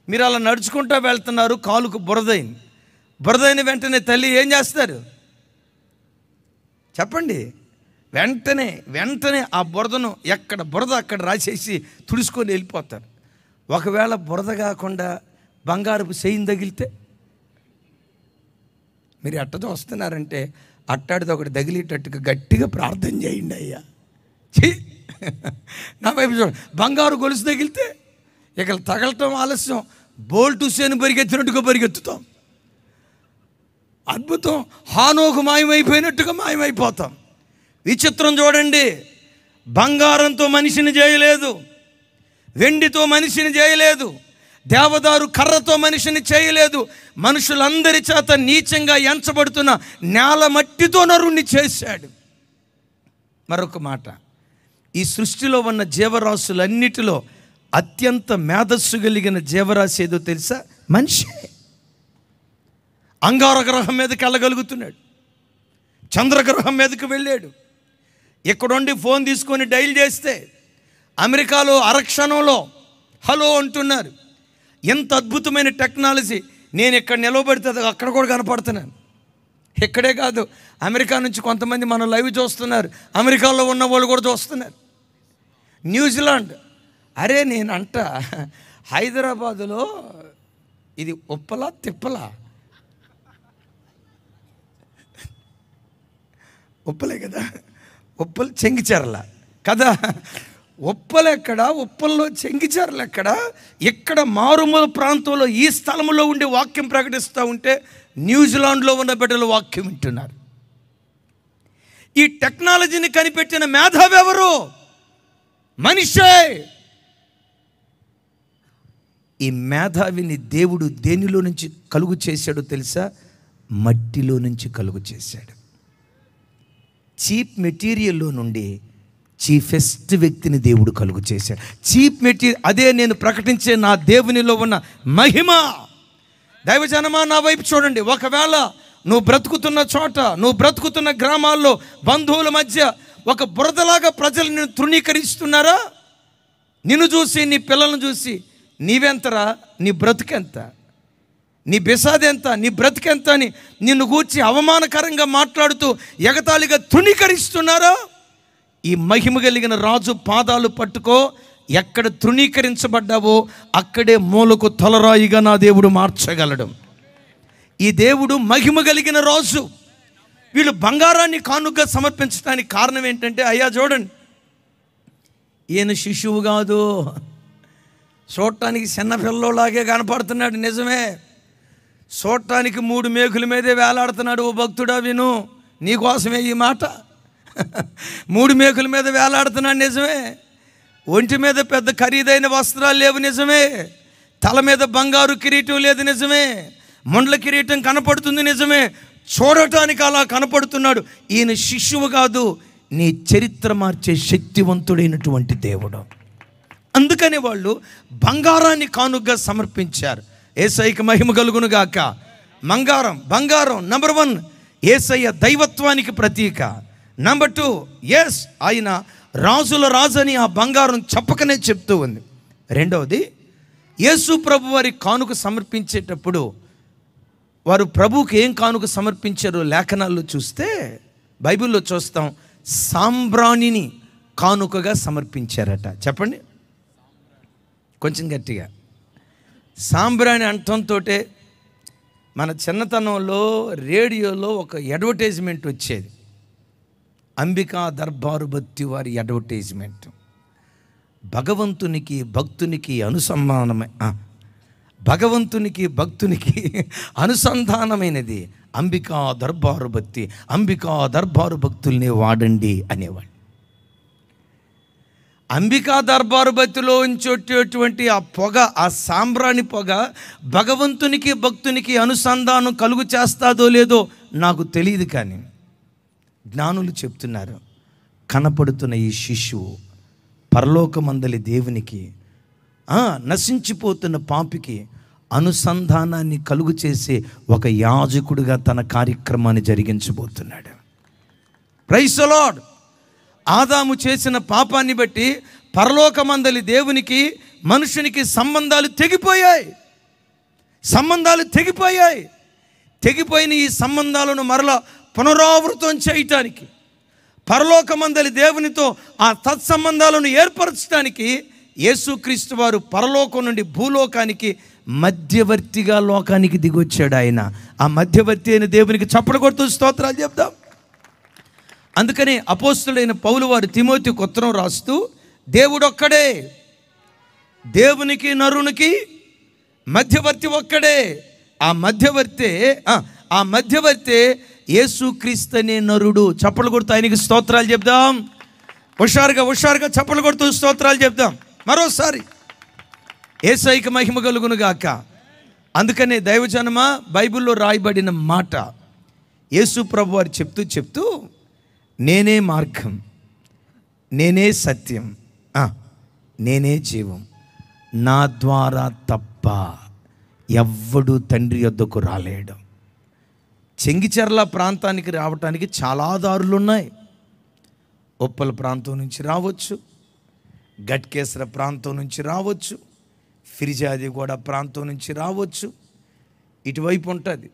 మీరు అలా నడుచుకుంటూ వెళ్తున్నారు, కాలుకు బురదైన వెంటనే తల్లి ఏం చేస్తారు చెప్పండి? వెంటనే ఆ బురదను ఎక్కడ బురద అక్కడ రాసేసి తుడుచుకొని వెళ్ళిపోతారు. ఒకవేళ బురద కాకుండా బంగారపు చెయ్యిని తగిలితే మీరు ఎట్ట చూస్తున్నారంటే అట్టాడితో ఒకటి తగిలేటట్టుగా గట్టిగా ప్రార్థన చేయండి అయ్యా. నా వైపు చూడండి. బంగారు గొలుసు తగిలితే ఇక తగలటం ఆలస్యం, బోల్టు సేను పరిగెత్తినట్టుగా పరిగెత్తుతాం. అద్భుతం, హానోకు మాయమైపోయినట్టుగా మాయమైపోతాం. విచిత్రం చూడండి, బంగారంతో మనిషిని చేయలేదు, వెండితో మనిషిని చేయలేదు, దేవదారు కర్రతో మనిషిని చేయలేదు. మనుషులందరి చేత నీచంగా ఎంచబడుతున్న నేల మట్టితో నరుణ్ణి చేశాడు. మరొక మాట, ఈ సృష్టిలో ఉన్న జీవరాశులన్నిటిలో అత్యంత మేధస్సు కలిగిన జీవరాశి ఏదో తెలుసా? మనిషి. అంగారగ్రహం మీదకి వెళ్ళగలుగుతున్నాడు, చంద్రగ్రహం మీదకి వెళ్ళాడు. ఇక్కడుండి ఫోన్ తీసుకొని డైల్ చేస్తే అమెరికాలో అరక్షణంలో హలో అంటున్నారు. ఎంత అద్భుతమైన టెక్నాలజీ. నేను ఇక్కడ నిలవబడితే అక్కడ కూడా కనపడుతున్నాను. ఇక్కడే కాదు, అమెరికా నుంచి కొంతమంది మనం లైవ్ చూస్తున్నారు, అమెరికాలో ఉన్న వాళ్ళు కూడా చూస్తున్నారు. న్యూజిలాండ్, అరే నేనంట హైదరాబాదులో ఇది ఉప్పలా తిప్పలా, ఉప్పలే కదా, ఉప్పలు చెంగిచెర్ల కదా, ఉప్పలు ఎక్కడ, ఉప్పల్లో చెంగిచెర్ల ఎక్కడ, ఇక్కడ మారుమూల ప్రాంతంలో ఈ స్థలంలో ఉండి వాక్యం ప్రకటిస్తూ ఉంటే న్యూజిలాండ్లో ఉన్న బిడ్డలు వాక్యం వింటున్నారు. ఈ టెక్నాలజీని కనిపెట్టిన మేధావి ఎవరు? మనిషే. ఈ మేధావిని దేవుడు దేనిలో నుంచి కలుగు చేశాడో తెలుసా? మట్టిలో నుంచి కలుగు చేశాడు. చీప్ మెటీరియల్లో నుండి చీఫెస్ట్ వ్యక్తిని దేవుడు కలుగు చేశాడు. చీప్ మెటీరియల్, అదే నేను ప్రకటించే నా దేవునిలో ఉన్న మహిమ. దైవజనమా, నా వైపు చూడండి. ఒకవేళ నువ్వు బ్రతుకుతున్న చోట, నువ్వు బ్రతుకుతున్న గ్రామాల్లో బంధువుల మధ్య ఒక బురదలాగా ప్రజలు నిన్ను తృణీకరిస్తున్నారా? నిన్ను చూసి, నీ పిల్లలను చూసి నీవెంతరా, నీ బ్రతుకెంత, నీ బిసాదెంత, నీ బ్రతికెంత అని నిన్ను గూర్చి అవమానకరంగా మాట్లాడుతూ ఎగతాళిగా తృణీకరిస్తున్నారా? ఈ మహిమ కలిగిన రాజు పాదాలు పట్టుకో. ఎక్కడ తృణీకరించబడ్డావో అక్కడే మూలకు తలరాయిగా నా దేవుడు మార్చగలడు. ఈ దేవుడు మహిమ కలిగిన రాజు. వీళ్ళు బంగారాన్ని కానుకగా సమర్పించడానికి కారణం ఏంటంటే, అయ్యా చూడండి, ఈయన శిశువు కాదు, చూడటానికి చిన్నపిల్లలాగే కనపడుతున్నాడు, నిజమే. చూడటానికి 3 మేకుల మీదే వేలాడుతున్నాడు. ఓ భక్తుడా విను, నీకోసమే ఈ మాట. 3 మేకుల మీద వేలాడుతున్నాడు, నిజమే. ఒంటి మీద పెద్ద ఖరీదైన వస్త్రాలు లేవు, నిజమే. తల మీద బంగారు కిరీటం లేదు, నిజమే. ముండ్ల కిరీటం కనపడుతుంది, నిజమే. చూడటానికి అలా కనపడుతున్నాడు. ఈయన శిశువు కాదు, నీ చరిత్ర మార్చే శక్తివంతుడైనటువంటి దేవుడు. అందుకని వాళ్ళు బంగారాన్ని కానుకగా సమర్పించారు. యేసయ్యకి మహిమ కలుగును గాక. బంగారం నంబర్ 1 యేసయ్య దైవత్వానికి ప్రతీక. నంబర్ 2, ఎస్, ఆయన రాజుల రాజని ఆ బంగారం చెప్పకనే చెప్తూ ఉంది. రెండవది, యేసు ప్రభు వారి కానుక సమర్పించేటప్పుడు వారు ప్రభువుకి ఏం కానుక సమర్పించారో లేఖనాల్లో చూస్తే, బైబిల్లో చూస్తాం, సాంబ్రాణిని కానుకగా సమర్పించారట. చెప్పండి కొంచెం గట్టిగా. సాంబ్రాణి అంటంతో మన చిన్నతనంలో రేడియోలో ఒక అడ్వర్టైజ్మెంట్ వచ్చేది, అంబికా దర్బారు బత్తి వారి అడ్వర్టైజ్మెంట్. భగవంతునికి భక్తునికి అనుసంధానమైనది అంబికా దర్బారు బత్తి. అంబికా దర్బారు భక్తుల్ని వాడండి అనేవాడు. అంబికా దర్బారు బత్తిలో ఉంచేటటువంటి ఆ పొగ, ఆ సాంబ్రాణి పొగ భగవంతునికి భక్తునికి అనుసంధానం కలుగు చేస్తాదో లేదో నాకు తెలియదు, కానీ జ్ఞానులు చెప్తున్నారు, కనపడుతున్న ఈ శిశువు పరలోకమందలి దేవునికి, నశించిపోతున్న పాపికి అనుసంధానాన్ని కలుగు చేసే ఒక యాజకుడిగా తన కార్యక్రమాన్ని జరిగించబోతున్నాడు. Praise the lord. ఆదాము చేసిన పాపాన్ని బట్టి పరలోకమందలి దేవునికి మనుషునికి సంబంధాలు తెగిపోయాయి. తెగిపోయిన ఈ సంబంధాలను మరలా పునరావృతం చేయటానికి, పరలోకమందలి దేవునితో ఆ తత్సంబంధాలను ఏర్పరచడానికి యేసుక్రీస్తు వారు పరలోకం నుండి భూలోకానికి మధ్యవర్తిగా లోకానికి దిగొచ్చాడు ఆయన. ఆ మధ్యవర్తి అయిన దేవునికి చప్పట్లు కొడుతూ స్తోత్రాలు చెప్దాం. అందుకని అపోస్తుడైన పౌలు వారు తిమోతికి ఉత్తరం రాస్తూ, దేవుడొక్కడే, దేవునికి నరునికి మధ్యవర్తి ఒక్కడే, ఆ మధ్యవర్తే యేసుక్రీస్తు అనే నరుడు. చప్పట్లు కొడుతూ ఆయనకి స్తోత్రాలు చెప్దాం. హుషారుగా చప్పట్లు కొడుతూ స్తోత్రాలు చెప్దాం మరోసారి. యేసయ్యకి మహిమ కలుగును గాక. అందుకనే దైవజనమా, బైబిల్లో రాయబడిన మాట యేసు ప్రభు వారు చెప్తూ నేనే మార్గం, నేనే సత్యం, నేనే జీవం, నా ద్వారా తప్ప ఎవ్వడు తండ్రి యొద్దకు రాలేడు. చెంగిచెర్ల ప్రాంతానికి రావటానికి చాలా దారులు ఉన్నాయి. ఉప్పల ప్రాంతం నుంచి రావచ్చు, గట్కేసర ప్రాంతం నుంచి రావచ్చు, ఫిర్జాదిగూడ ప్రాంతం నుంచి రావచ్చు. ఇటువైపు ఉంటుంది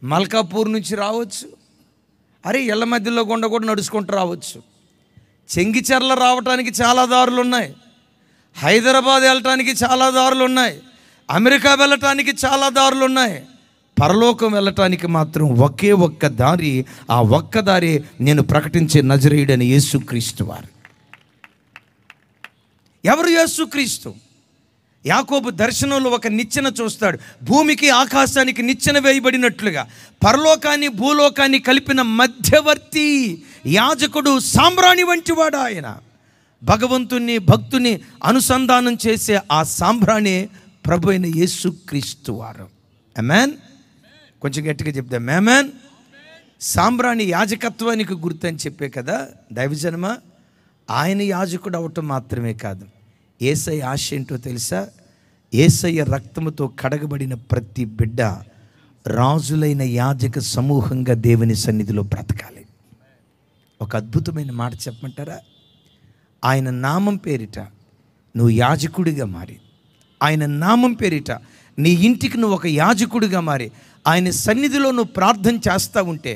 మల్కాపూర్ నుంచి రావచ్చు. అరే ఇళ్ళ మధ్యలో గుండా కూడా నడుచుకుంటూ రావచ్చు. చెంగిచెర్ల రావటానికి చాలా దారులు ఉన్నాయి, హైదరాబాద్ వెళ్ళటానికి చాలా దారులు ఉన్నాయి, అమెరికా వెళ్ళటానికి చాలా దారులు ఉన్నాయి. పరలోకం వెళ్ళటానికి మాత్రం ఒకే ఒక్క దారి. ఆ ఒక్క దారి నేను ప్రకటించే నజరేయుడని యేసుక్రీస్తు వారు. ఎవరు యేసుక్రీస్తు? యాకోబు దర్శనంలో ఒక నిచ్చెన చూస్తాడు. భూమికి ఆకాశానికి నిచ్చెన వేయబడినట్లుగా పరలోకాన్ని భూలోకాన్ని కలిపిన మధ్యవర్తి యాజకుడు, సాంబ్రాణి వంటివాడు ఆయన. భగవంతుని భక్తుని అనుసంధానం చేసే ఆ సాంబ్రాణి ప్రభు అయిన యేసుక్రీస్తు వారు. ఆమేన్. కొంచెం గట్టిగా చెప్దాం ఆమేన్. సాంబ్రాణి యాజకత్వానికి గుర్తు అని చెప్పే కదా దైవజనమ. ఆయన యాజకుడు అవటం మాత్రమే కాదు, యేసయ్య ఆశ ఏంటో తెలుసా? యేసయ్య రక్తముతో కడగబడిన ప్రతి బిడ్డ రాజులైన యాజక సమూహంగా దేవుని సన్నిధిలో బ్రతకాలి. ఒక అద్భుతమైన మాట చెప్పమంటారా? ఆయన నామం పేరిట నువ్వు యాజకుడిగా మారి, ఆయన నామం పేరిట నీ ఇంటికి నువ్వు ఒక యాజకుడిగా మారి ఆయన సన్నిధిలో నువ్వు ప్రార్థన చేస్తూ ఉంటే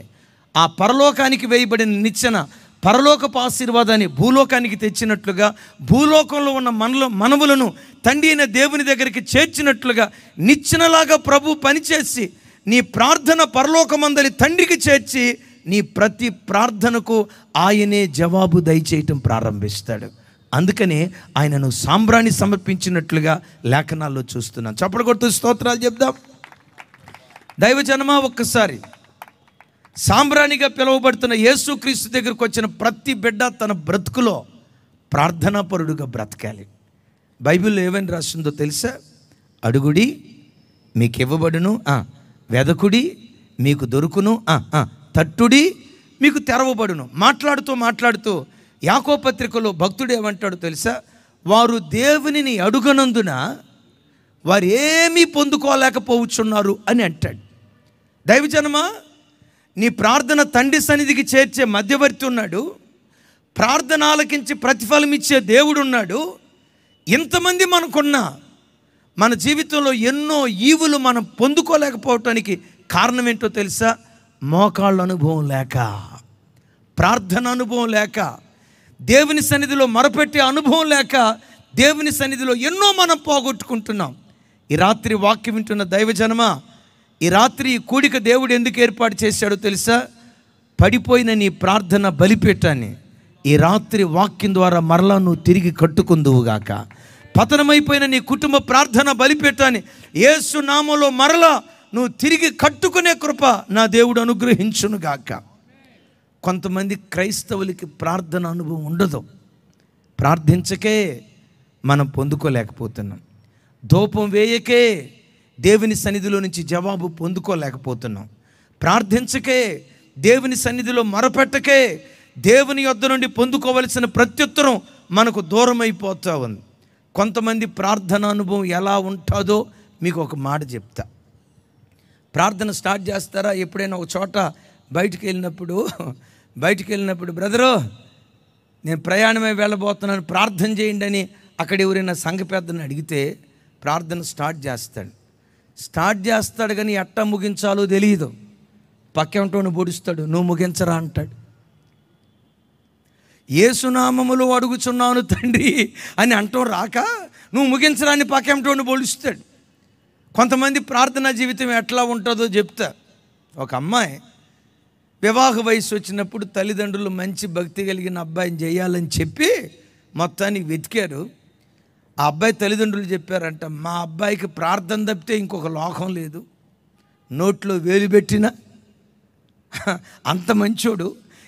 ఆ పరలోకానికి వేయబడిన నిచ్చెన పరలోకపు ఆశీర్వాదాన్ని భూలోకానికి తెచ్చినట్లుగా, భూలోకంలో ఉన్న మనవులను తండ్రి అయిన దేవుని దగ్గరికి చేర్చినట్లుగా నిచ్చెనలాగా ప్రభు పనిచేసి నీ ప్రార్థన పరలోకమందలి తండ్రికి చేర్చి నీ ప్రతి ప్రార్థనకు ఆయనే జవాబు దయచేయటం ప్రారంభిస్తాడు. అందుకనే ఆయనను సాంబ్రాణి సమర్పించినట్లుగా లేఖనాల్లో చూస్తున్నాను. చప్పట్లు కొడుతూ స్తోత్రాలు చెప్దాం. దైవజనమా, ఒక్కసారి సాంబ్రాణిగా పిలువబడుతున్న యేసుక్రీస్తు దగ్గరకు వచ్చిన ప్రతి బిడ్డ తన బ్రతుకులో ప్రార్థనాపరుడుగా బ్రతకాలి. బైబిల్లో ఏమని రాస్తుందో తెలుసా? అడుగుడి మీకు ఇవ్వబడును, వెదకుడి మీకు దొరుకును, తట్టుడి మీకు తెరవబడును. మాట్లాడుతూ యాకోబు పత్రికలో భక్తుడు ఏమంటాడు తెలుసా? వారు దేవునిని అడుగనందున వారు ఏమీ పొందుకోలేకపోవచ్చున్నారు అని అంటాడు. దైవజనమా, నీ ప్రార్థన తండ్రి సన్నిధికి చేర్చే మధ్యవర్తి ఉన్నాడు, ప్రార్థన ఆలకించి ప్రతిఫలం ఇచ్చే దేవుడు ఉన్నాడు. ఇంతమంది మనకున్నా మన జీవితంలో ఎన్నో ఈవులు మనం పొందుకోలేకపోవటానికి కారణం ఏంటో తెలుసా? మోకాళ్ళ అనుభవం లేక, ప్రార్థన అనుభవం లేక, దేవుని సన్నిధిలో మొరపెట్టే అనుభవం లేక, దేవుని సన్నిధిలో ఎన్నో మనం పోగొట్టుకుంటున్నాం. ఈ రాత్రి వాక్యం వింటున్న దైవజనమా, ఈ రాత్రి ఈ కూడిక దేవుడు ఎందుకు ఏర్పాటు చేశాడో తెలుసా? పడిపోయిన నీ ప్రార్థన బలిపీఠాన్ని ఈ రాత్రి వాక్యం ద్వారా మరలా నువ్వు తిరిగి కట్టుకుందువుగాక. పతనమైపోయిన నీ కుటుంబ ప్రార్థన బలిపీఠాన్ని యేసు నామములో మరలా నువ్వు తిరిగి కట్టుకునే కృప నా దేవుడు అనుగ్రహించునుగాక. కొంతమంది క్రైస్తవులకి ప్రార్థన అనుభవం ఉండదు. ప్రార్థించకే మనం పొందుకోలేకపోతున్నాం. ధూపం వేయకే దేవుని సన్నిధిలో నుంచి జవాబు పొందుకోలేకపోతున్నాం. ప్రార్థించకే, దేవుని సన్నిధిలో మొరపెట్టకే దేవుని యొద్ద నుండి పొందుకోవలసిన ప్రత్యుత్తరం మనకు దూరం అయిపోతూ ఉంది. కొంతమంది ప్రార్థన అనుభవం ఎలా ఉంటుందో మీకు ఒక మాట చెప్తా. ప్రార్థన స్టార్ట్ చేస్తారా? ఎప్పుడైనా ఒక చోట బయటికి వెళ్ళినప్పుడు బ్రదరు నేను ప్రయాణమై వెళ్ళబోతున్నాను ప్రార్థన చేయండి అని అక్కడ ఎవరైనా సంఘ పెద్దని అడిగితే ప్రార్థన స్టార్ట్ చేస్తాడు కానీ ఎట్టా ముగించాలో తెలియదు. పక్కేంటోని పొడుస్తాడు, నువ్వు ముగించరా అంటాడు. యేసునామములో అడుగుచున్నాను తండ్రి అని అంటాం రాక నువ్వు ముగించడాన్ని పక్కెంటోని పోలుస్తాడు. కొంతమంది ప్రార్థనా జీవితం ఎట్లా ఉంటుందో చెప్తా. ఒక అమ్మాయి వివాహ వయసు వచ్చినప్పుడు తల్లిదండ్రులు మంచి భక్తి కలిగిన అబ్బాయిని చేయాలని చెప్పి మొత్తానికి వెతికారు. ఆ అబ్బాయి తల్లిదండ్రులు చెప్పారంట, మా అబ్బాయికి ప్రార్థన తప్పితే ఇంకొక లోకం లేదు, నోట్లో వేలు పెట్టినా అంత మంచోడు.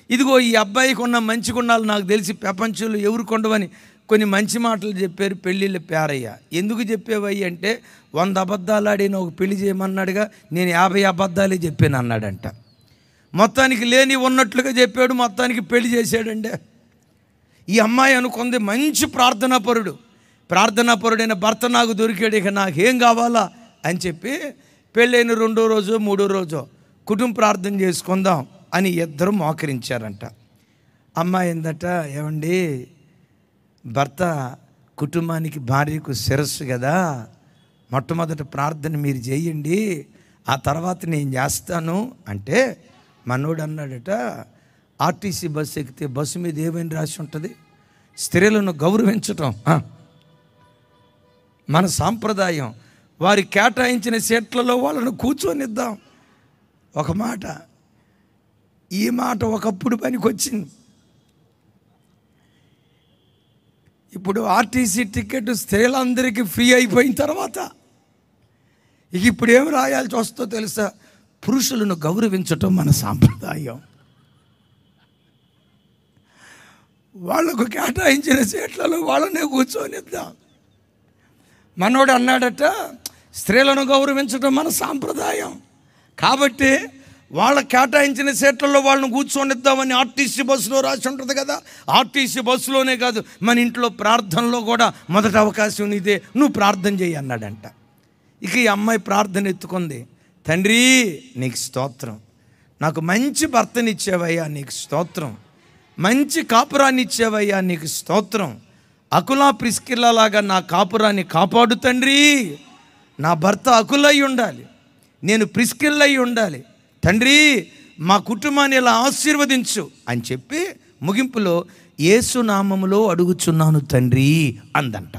ఇదిగో ఈ అబ్బాయికి ఉన్న మంచి గుణాలు నాకు తెలిసి ప్రపంచంలో ఎవరు కొండవని కొన్ని మంచి మాటలు చెప్పారు పెళ్ళిళ్ళ పేరయ్య. ఎందుకు చెప్పేవయ్యి అంటే 100 అబద్ధాలు ఆడిన ఒక పెళ్లి చేయమన్నాడుగా, నేను 50 అబద్ధాలే చెప్పాను అన్నాడంట. మొత్తానికి లేని ఉన్నట్లుగా చెప్పాడు, మొత్తానికి పెళ్లి చేశాడండి. ఈ అమ్మాయి అనుకుంది మంచి ప్రార్థనాపరుడైన భర్త నాకు దొరికాడు, ఇక నాకేం కావాలా అని చెప్పి పెళ్ళైన 2వ రోజు 3వ రోజు కుటుంబ ప్రార్థన చేసుకుందాం అని ఇద్దరు మోకరించారంట. అమ్మాయి ఏందట, ఏమండి భర్త కుటుంబానికి భార్యకు శిరస్సు కదా, మొట్టమొదటి ప్రార్థన మీరు చేయండి, ఆ తర్వాత నేను చేస్తాను అంటే మనోడు అన్నాడట, ఆర్టీసీ బస్సు ఎక్కితే బస్సు మీద ఏమైనా రాసి ఉంటుంది, స్త్రీలను గౌరవించటం మన సాంప్రదాయం, వారి కేటాయించిన సీట్లలో వాళ్ళను కూర్చొనిద్దాం. ఒక మాట, ఈ మాట ఒకప్పుడు పనికొచ్చింది. ఇప్పుడు ఆర్టీసీ టికెట్ స్త్రీలందరికీ ఫ్రీ అయిపోయిన తర్వాత ఇప్పుడు ఏం రాయాల్సి వస్తుందో తెలుసా, పురుషులను గౌరవించటం మన సాంప్రదాయం, వాళ్లకు కేటాయించిన సీట్లలో వాళ్ళనే కూర్చొనిద్దాం. మనోడు అన్నాడట, స్త్రీలను గౌరవించడం మన సాంప్రదాయం కాబట్టి వాళ్ళ కేటాయించిన సీట్లలో వాళ్ళని కూర్చొనిద్దామని ఆర్టీసీ బస్సులో రాసి ఉంటుంది కదా. ఆర్టీసీ బస్సులోనే కాదు, మన ఇంట్లో ప్రార్థనలో కూడా మొదటి అవకాశం నీదే, నువ్వు ప్రార్థన చేయి అన్నాడంట. ఇక ఈ అమ్మాయి ప్రార్థన ఎత్తుకుంది, తండ్రి నీకు స్తోత్రం, నాకు మంచి భర్తనిచ్చేవయ్యా నీకు స్తోత్రం, మంచి కాపురాన్ని ఇచ్చేవయ్యా నీకు స్తోత్రం, అకులా ప్రిస్కిల్లలాగా నా కాపురాన్ని కాపాడు తండ్రి, నా భర్త అకులై ఉండాలి, నేను ప్రిస్కిల్లై ఉండాలి తండ్రి, మా కుటుంబాన్ని ఇలా ఆశీర్వదించు అని చెప్పి ముగింపులో యేసునామములో అడుగుచున్నాను తండ్రి అందంట.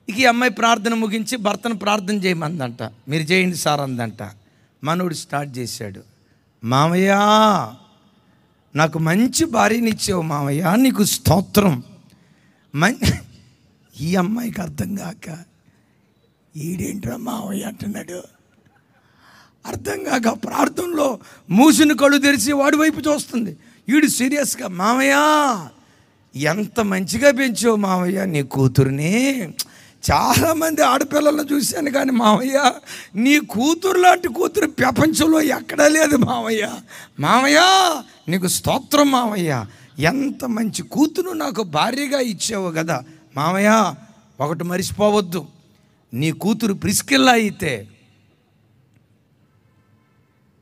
ఇక ఈ అమ్మాయి ప్రార్థన ముగించి భర్తను ప్రార్థన చేయమందంట. మీరు చేయండి సార్ అందంట. మనోడు స్టార్ట్ చేశాడు, మామయ్య నాకు మంచి భార్యనిచ్చావు మామయ్య నీకు స్తోత్రం. ఈ అమ్మాయికి అర్థం కాక ఈడేంట్రా మామయ్య అంటున్నాడు, అర్థం కాక ప్రార్థనలో మూసిన కళ్ళు తెరిచి వాడి వైపు చూస్తుంది. వీడు సీరియస్గా, మామయ్య ఎంత మంచిగా పెంచావు మామయ్య నీ కూతురుని, చాలామంది ఆడపిల్లలను చూశాను కానీ మామయ్య నీ కూతురు లాంటి కూతురు ప్రపంచంలో ఎక్కడా లేదు మామయ్య, మామయ్య నీకు స్తోత్రం మామయ్య, ఎంత మంచి కూతురు నాకు భార్యగా ఇచ్చావు కదా మామయ్య. ఒకటి మరిచిపోవద్దు, నీ కూతురు ప్రిస్కిల్లా అయితే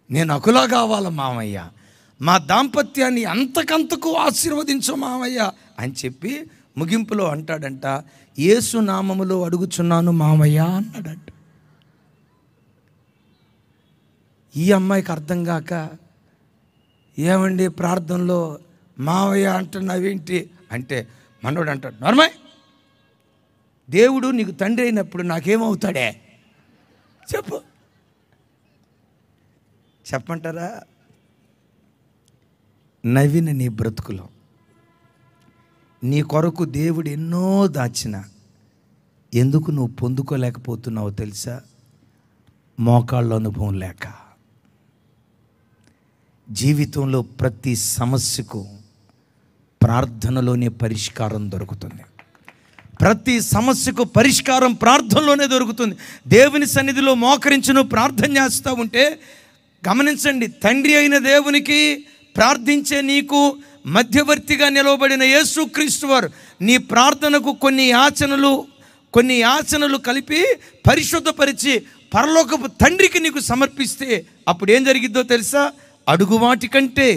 నేను అకులా కావాల మామయ్య, మా దాంపత్యాన్ని అంతకంతకు ఆశీర్వదించు మామయ్య అని చెప్పి ముగింపులో అంటాడంట, యేసు నామములో అడుగుచున్నాను మామయ్య అన్నాడంట. ఈ అమ్మాయికి అర్థం కాక, ఏమండి ప్రార్థనలో మావయ్య అంటున్నావేంటి అంటే మనోడు అంటాడు, నార్మల్ దేవుడు నీకు తండ్రి అయినప్పుడు నాకేమవుతాడే చెప్పు, చెప్పంటారా? నవ్విన నీ బ్రతుకులో నీ కొరకు దేవుడు ఎన్నో దాచిన, ఎందుకు నువ్వు పొందుకోలేకపోతున్నావో తెలుసా? మోకాళ్ళ అనుభవం లేక. జీవితంలో ప్రతి సమస్యకు ప్రార్థనలోనే పరిష్కారం దొరుకుతుంది. ప్రతి సమస్యకు పరిష్కారం ప్రార్థనలోనే దొరుకుతుంది. దేవుని సన్నిధిలో మోకరించును ప్రార్థన చేస్తూ ఉంటే గమనించండి, తండ్రి అయిన దేవునికి ప్రార్థించే నీకు మధ్యవర్తిగా నిలవబడిన యేసుక్రీస్తు వారు నీ ప్రార్థనకు కొన్ని యాచనలు కలిపి పరిశుద్ధపరిచి పరలోకపు తండ్రికి నీకు సమర్పిస్తే అప్పుడు ఏం జరిగిద్దో తెలుసా? అడుగు వాటికంటే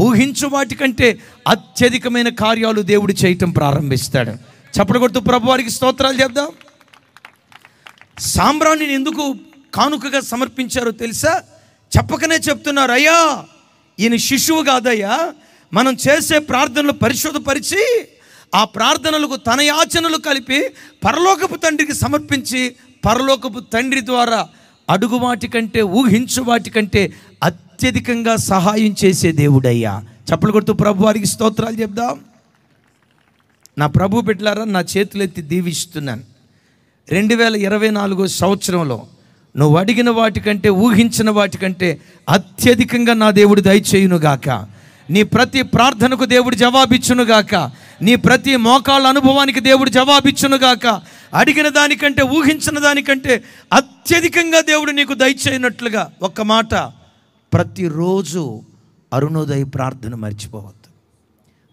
ఊహించు వాటికంటే అత్యధికమైన కార్యాలు దేవుడు చేయటం ప్రారంభిస్తాడు. చప్పట్లు కొడుతూ ప్రభువారికి స్తోత్రాలు చెప్దాం. సాంబ్రాణిని ఎందుకు కానుకగా సమర్పించారో తెలుసా? చెప్పకనే చెప్తున్నారు, అయ్యా ఈయన శిశువు కాదయ్యా, మనం చేసే ప్రార్థనలు పరిశోధపరిచి ఆ ప్రార్థనలకు తన యాచనలు కలిపి పరలోకపు తండ్రికి సమర్పించి పరలోకపు తండ్రి ద్వారా అడుగు వాటి కంటే ఊహించు వాటి కంటే అత్యధికంగా సహాయం చేసే దేవుడయ్యా. చప్పలు కొడుతూ ప్రభు వారికి స్తోత్రాలు చెప్దాం. నా ప్రభు బిడ్డలారా, నా చేతులెత్తి దీవిస్తున్నాను. 2024 సంవత్సరంలో నువ్వు అడిగిన వాటికంటే ఊహించిన వాటికంటే అత్యధికంగా నా దేవుడు దయచేయునుగాక. నీ ప్రతి ప్రార్థనకు దేవుడు జవాబిచ్చునుగాక. నీ ప్రతి మోకాళ్ళ అనుభవానికి దేవుడు జవాబిచ్చునుగాక. అడిగిన దానికంటే ఊహించిన దానికంటే అత్యధికంగా దేవుడు నీకు దయచేయనట్లుగా. ఒక్క మాట, ప్రతిరోజు అరుణోదయ ప్రార్థన మర్చిపోవద్దు.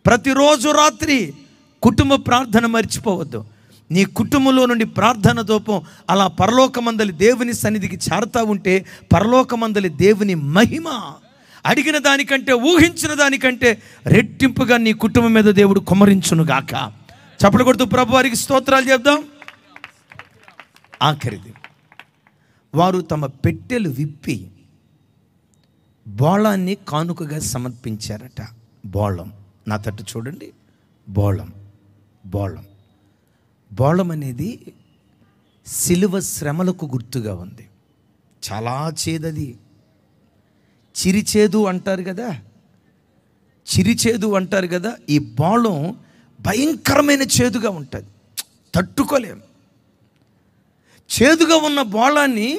ప్రతిరోజు రాత్రి కుటుంబ ప్రార్థన మర్చిపోవద్దు. నీ కుటుంబంలో నుండి ప్రార్థన దూపం అలా పరలోకమందలి దేవుని సన్నిధికి చేరుతా ఉంటే పరలోకమందలి దేవుని మహిమ అడిగిన దానికంటే ఊహించిన దానికంటే రెట్టింపుగా నీ కుటుంబం మీద దేవుడు కుమ్మరించునుగాక. చప్పలు కొడుతూ ప్రభు వారికి స్తోత్రాలు చెప్దాం. ఆఖరిది, వారు తమ పెట్టెలు విప్పి బోళాన్ని కానుకగా సమర్పించారట. బోళం, నా తట్టు చూడండి. బోళం, బోళం, బోళం అనేది సిలువ శ్రమలకు గుర్తుగా ఉంది. చాలా చేదది. చిరిచేదు అంటారు కదా, చిరిచేదు అంటారు కదా. ఈ బోళం భయంకరమైన చేదుగా ఉంటుంది, తట్టుకోలేం. చేదుగా ఉన్న బోళాన్ని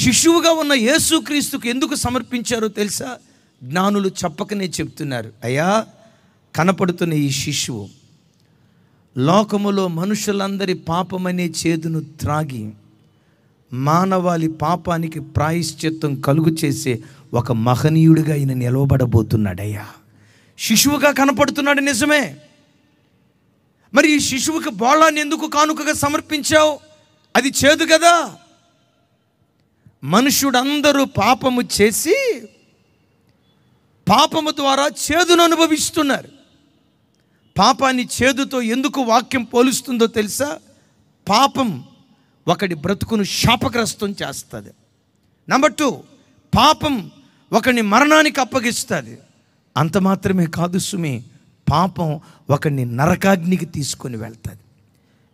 శిశువుగా ఉన్న యేసుక్రీస్తుకు ఎందుకు సమర్పించారో తెలుసా? జ్ఞానులు చెప్పకనే చెప్తున్నారు. అయ్యా, కనపడుతున్న ఈ శిశువు లోకములో మనుషులందరి పాపమనే చేదును త్రాగి మానవాళి పాపానికి ప్రాయశ్చిత్తం కలుగు చేసే ఒక మహనీయుడిగా ఆయన నిలవబడబోతున్నాడయ్యా. శిశువుగా కనపడుతున్నాడు, నిజమే. మరి ఈ శిశువుకి బోళాన్ని ఎందుకు కానుకగా సమర్పించావు? అది చేదు కదా. మనుషుడందరూ పాపము చేసి పాపము ద్వారా చేదును అనుభవిస్తున్నారు. పాపాన్ని చేదుతో ఎందుకు వాక్యం పోలుస్తుందో తెలుసా? పాపం ఒకడి బ్రతుకును శాపగ్రస్తం చేస్తుంది. నెంబర్ 2, పాపం ఒకడిని మరణానికి అప్పగిస్తుంది. అంత మాత్రమే కాదు సుమి, పాపం ఒకడిని నరకాగ్నికి తీసుకొని వెళ్తుంది.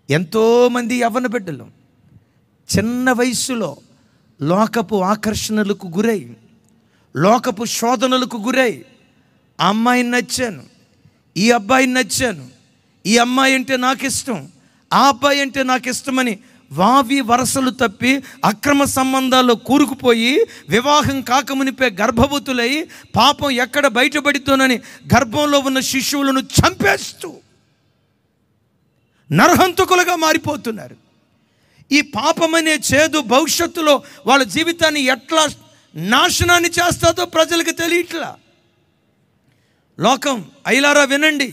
ఎంతోమంది యవ్వన బిడ్డలు చిన్న వయసులో లోకపు ఆకర్షణలకు గురై, లోకపు శోధనలకు గురై, ఆ అమ్మాయిని నచ్చాను, ఈ అబ్బాయిని నచ్చాను, ఈ అమ్మాయి అంటే నాకు ఇష్టం, ఆ అబ్బాయి అంటే నాకు ఇష్టమని వావి వరసలు తప్పి అక్రమ సంబంధాల్లో కూరుకుపోయి వివాహం కాకమునిపే గర్భవతులై పాపం ఎక్కడ బయటపడితోనని గర్భంలో ఉన్న శిశువులను చంపేస్తూ నరహంతకులుగా మారిపోతున్నారు. ఈ పాపమనే చేదు భవిష్యత్తులో వాళ్ళ జీవితాన్ని ఎట్లా నాశనాన్ని చేస్తుందో ప్రజలకు తెలియట్లా. లోకం ఐలారా వినండి.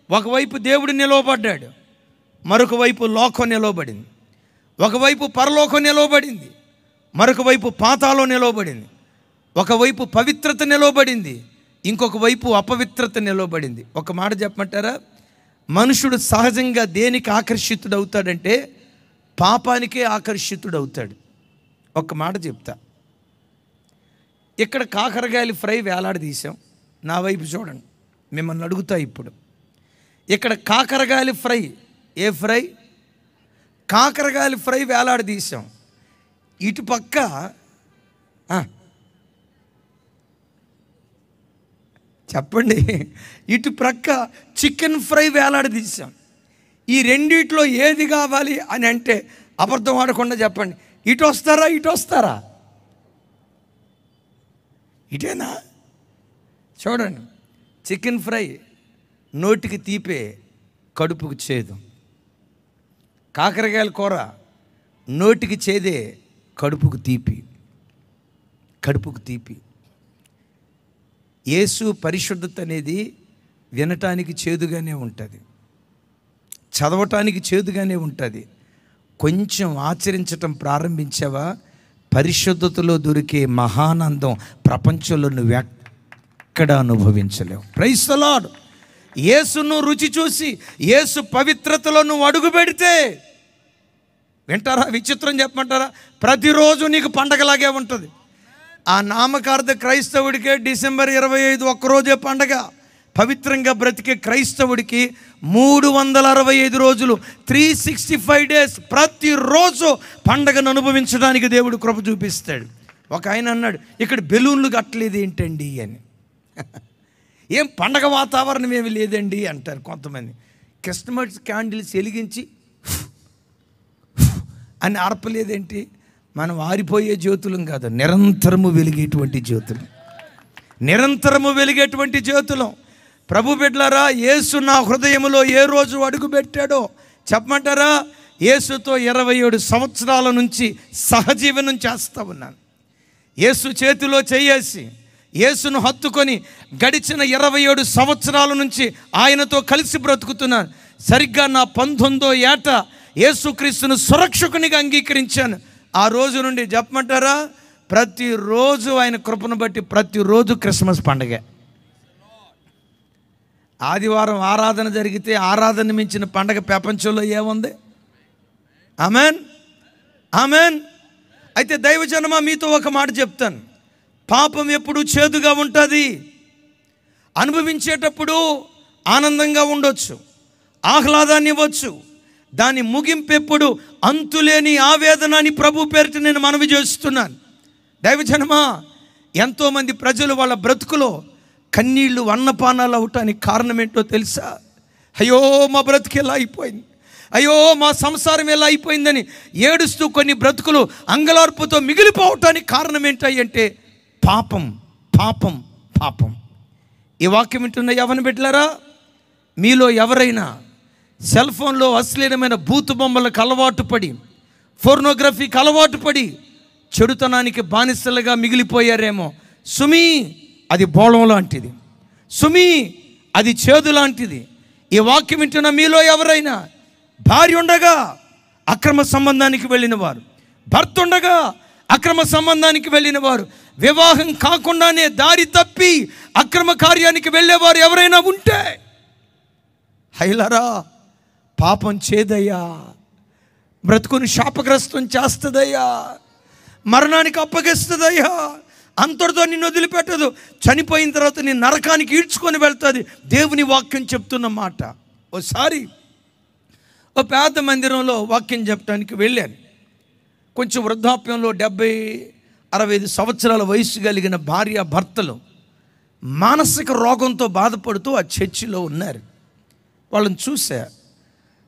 ఒకవైపు దేవుడు నిలవబడ్డాడు, మరొక వైపు లోకం నిలవబడింది. ఒకవైపు పరలోకం నిలవబడింది, మరొక వైపు పాతాళం నిలవబడింది. ఒకవైపు పవిత్రత నిలవబడింది, ఇంకొక వైపు అపవిత్రత నిలవబడింది. ఒక మాట చెప్పమంటారా? మనుషుడు సహజంగా దేనికి ఆకర్షితుడవుతాడంటే పాపానికే ఆకర్షితుడవుతాడు. ఒక మాట చెప్తా. ఇక్కడ కాకరకాయలు ఫ్రై వేలాడదీశాం. నా వైపు చూడండి, మిమ్మల్ని అడుగుతా ఇప్పుడు. ఇక్కడ కాకరకాయలు ఫ్రై, ఏ ఫ్రై? కాకరకాయలు ఫ్రై వేలాడదీశాం. ఇటు పక్క చెప్పండి, ఇటు ప్రక్క చికెన్ ఫ్రై వేలాడదీశాం. ఈ రెండిట్లో ఏది కావాలి అని అంటే అబద్ధం ఆడకుండా చెప్పండి. ఇటు వస్తారా, ఇటు వస్తారా? ఇటేనా? చూడండి, చికెన్ ఫ్రై నోటికి తీపే, కడుపుకు చేదు. కాకరకాయల కూర నోటికి చేదే, కడుపుకు తీపి, కడుపుకు తీపి. యేసు పరిశుద్ధత అనేది వినటానికి చేదుగానే ఉంటుంది, చదవటానికి చేదుగానే ఉంటుంది. కొంచెం ఆచరించటం ప్రారంభించావా, పరిశుద్ధతలో దొరికే మహానందం ప్రపంచంలో నువ్వెక్కడ అనుభవించలేవు. Praise the lord. యేసును రుచి చూసి యేసు పవిత్రతలో నువ్వు అడుగు పెడితే, వింటారా విచిత్రం చెప్పమంటారా, ప్రతిరోజు నీకు పండగలాగే ఉంటుంది. ఆ నామకార్థ క్రైస్తవుడికే డిసెంబర్ 25 ఒక్కరోజే పండగ. పవిత్రంగా బ్రతికే క్రైస్తవుడికి 365 రోజులు 365 డేస్ ప్రతిరోజు పండగను అనుభవించడానికి దేవుడు కృప చూపిస్తాడు. ఒక ఆయన అన్నాడు, ఇక్కడ బెలూన్లు కట్టలేదు ఏంటండి అని. ఏం పండగ వాతావరణం ఏమి లేదండి అంటారు కొంతమంది. క్రిస్మస్ క్యాండిల్స్ వెలిగించి అని అర్పలేదేంటి? మనం ఆరిపోయే జ్యోతులం కాదు, నిరంతరము వెలిగేటువంటి జ్యోతులు, నిరంతరము వెలిగేటువంటి జ్యోతులం. ప్రభు బిడ్డలారా, యేసు నా హృదయంలో ఏ రోజు అడుగు పెట్టాడో చెప్పమంటారా? యేసుతో 27 సంవత్సరాల నుంచి సహజీవనం చేస్తూ ఉన్నాను. యేసు చేతిలో చేయేసి యేసును హత్తుకొని గడిచిన 27 సంవత్సరాల నుంచి ఆయనతో కలిసి బ్రతుకుతున్నాను. సరిగ్గా నా 19వ ఏట యేసుక్రీస్తును సురక్షకునిగా అంగీకరించాను. ఆ రోజు నుండి చెప్పమంటారా, ప్రతిరోజు ఆయన కృపను బట్టి ప్రతిరోజు క్రిస్మస్ పండగే. ఆదివారం ఆరాధన జరిగితే ఆరాధన మించిన పండగ ప్రపంచంలో ఏముంది? Amen, amen. అయితే దైవజనమా, మీతో ఒక మాట చెప్తాను. పాపం ఎప్పుడు చేదుగా ఉంటుంది. అనుభవించేటప్పుడు ఆనందంగా ఉండొచ్చు, ఆహ్లాదాన్ని ఇవ్వచ్చు. దాని ముగింపు ఎప్పుడు అంతులేని ఆవేదన అని ప్రభు పేరిట నేను మనవి చేస్తున్నాను. దైవజనమా, ఎంతోమంది ప్రజలు వాళ్ళ బ్రతుకులో కన్నీళ్లు అన్నపానాలు అవటానికి కారణం ఏంటో తెలుసా? అయ్యో మా బ్రతుకు ఎలా అయిపోయింది, అయ్యో మా సంసారం ఎలా అయిపోయిందని ఏడుస్తూ కొన్ని బ్రతుకులు అంగలార్పుతో మిగిలిపోవటానికి కారణం ఏంటంటే పాపం, పాపం, పాపం. ఈ వాక్యం వింటున్న యవ్వన బిడ్డలారా, మీలో ఎవరైనా సెల్ ఫోన్లో అశ్లీలమైన బూతు బొమ్మలకు అలవాటు పడి, ఫోర్నోగ్రఫీకి అలవాటు పడి చెడుతనానికి బానిసలుగా మిగిలిపోయారేమో. సుమి, అది బోళం లాంటిది. సుమి, అది చేదు లాంటిది. ఈ వాక్యం వింటున్న మీలో ఎవరైనా భార్య ఉండగా అక్రమ సంబంధానికి వెళ్ళిన వారు, భర్త ఉండగా అక్రమ సంబంధానికి వెళ్ళిన వారు, వివాహం కాకుండానే దారి తప్పి అక్రమ కార్యానికి వెళ్ళేవారు ఎవరైనా ఉంటే, హైలరా, పాపం చేదయ్యా, బ్రతుకుని శాపగ్రస్తం చేస్తుందయ్యా, మరణానికి అప్పగిస్తుందయ్యా, అంతటితో నిన్ను వదిలిపెట్టదు, చనిపోయిన తర్వాత నీ నరకానికి ఈడ్చుకొని వెళ్తుంది. దేవుని వాక్యం చెప్తున్న మాట. ఓసారి ఓ పేద మందిరంలో వాక్యం చెప్పడానికి వెళ్ళాను. కొంచెం వృద్ధాప్యంలో 70-65 సంవత్సరాల వయసు కలిగిన భార్య భర్తలు మానసిక రోగంతో బాధపడుతూ ఆ చర్చిలో ఉన్నారు. వాళ్ళని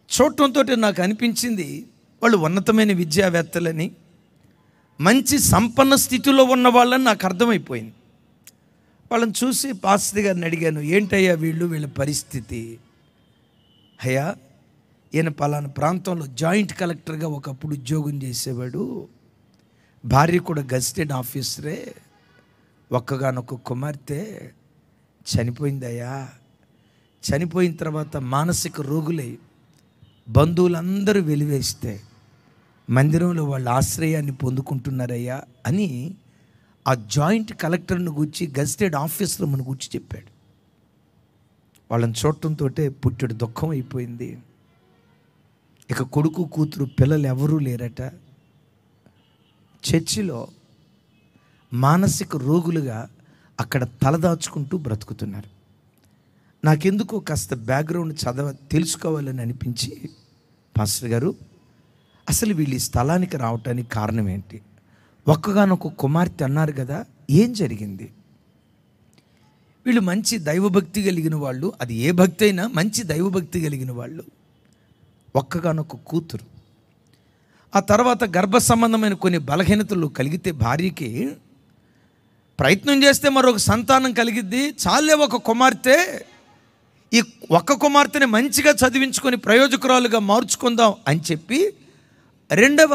చూడటంతో నాకు అనిపించింది, వాళ్ళు ఉన్నతమైన విద్యావేత్తలని, మంచి సంపన్న స్థితిలో ఉన్న వాళ్ళని నాకు అర్థమైపోయింది. వాళ్ళని చూసి పాస్టర్ గారిని అడిగాను, ఏంటయ్యా వీళ్ళ పరిస్థితి? అయ్యా, ఈయన పలానా ప్రాంతంలో జాయింట్ కలెక్టర్గా ఒకప్పుడు ఉద్యోగం చేసేవాడు, భార్య కూడా గజిటెడ్ ఆఫీసరే, ఒక్కగానొక్క కుమార్తె చనిపోయిందయ్యా. చనిపోయిన తర్వాత మానసిక రోగులై బంధువులందరూ వెలివేస్తే మందిరంలో వాళ్ళ ఆశ్రయాన్ని పొందుకుంటున్నారయ్యా అని ఆ జాయింట్ కలెక్టర్ను గురించి, గజిటెడ్ ఆఫీసర్ను గురించి చెప్పాడు. వాళ్ళని చూడటంతో పుట్టెడు దుఃఖం అయిపోయింది. ఇక కొడుకు కూతురు పిల్లలు ఎవరూ లేరట. చర్చిలో మానసిక రోగులుగా అక్కడ తలదాచుకుంటూ బ్రతుకుతున్నారు. నాకెందుకో కాస్త బ్యాక్గ్రౌండ్ తెలుసుకోవాలని అనిపించి, పాస్టర్ గారు, అసలు వీళ్ళు ఈ స్థలానికి రావటానికి కారణం ఏంటి? ఒక్కగానొక కుమార్తె అన్నారు కదా, ఏం జరిగింది? వీళ్ళు మంచి దైవభక్తి కలిగిన వాళ్ళు, అది ఏ భక్తి అయినా మంచి దైవభక్తి కలిగిన వాళ్ళు, ఒక్కగానొక కూతురు. ఆ తర్వాత గర్భ సంబంధమైన కొన్ని బలహీనతలు కలిగితే భార్యకి ప్రయత్నం చేస్తే మరొక సంతానం కలిగిద్ది, చాలే ఒక కుమార్తె, ఈ ఒక్క కుమార్తెని మంచిగా చదివించుకొని ప్రయోజకురాలుగా మార్చుకుందాం అని చెప్పి రెండవ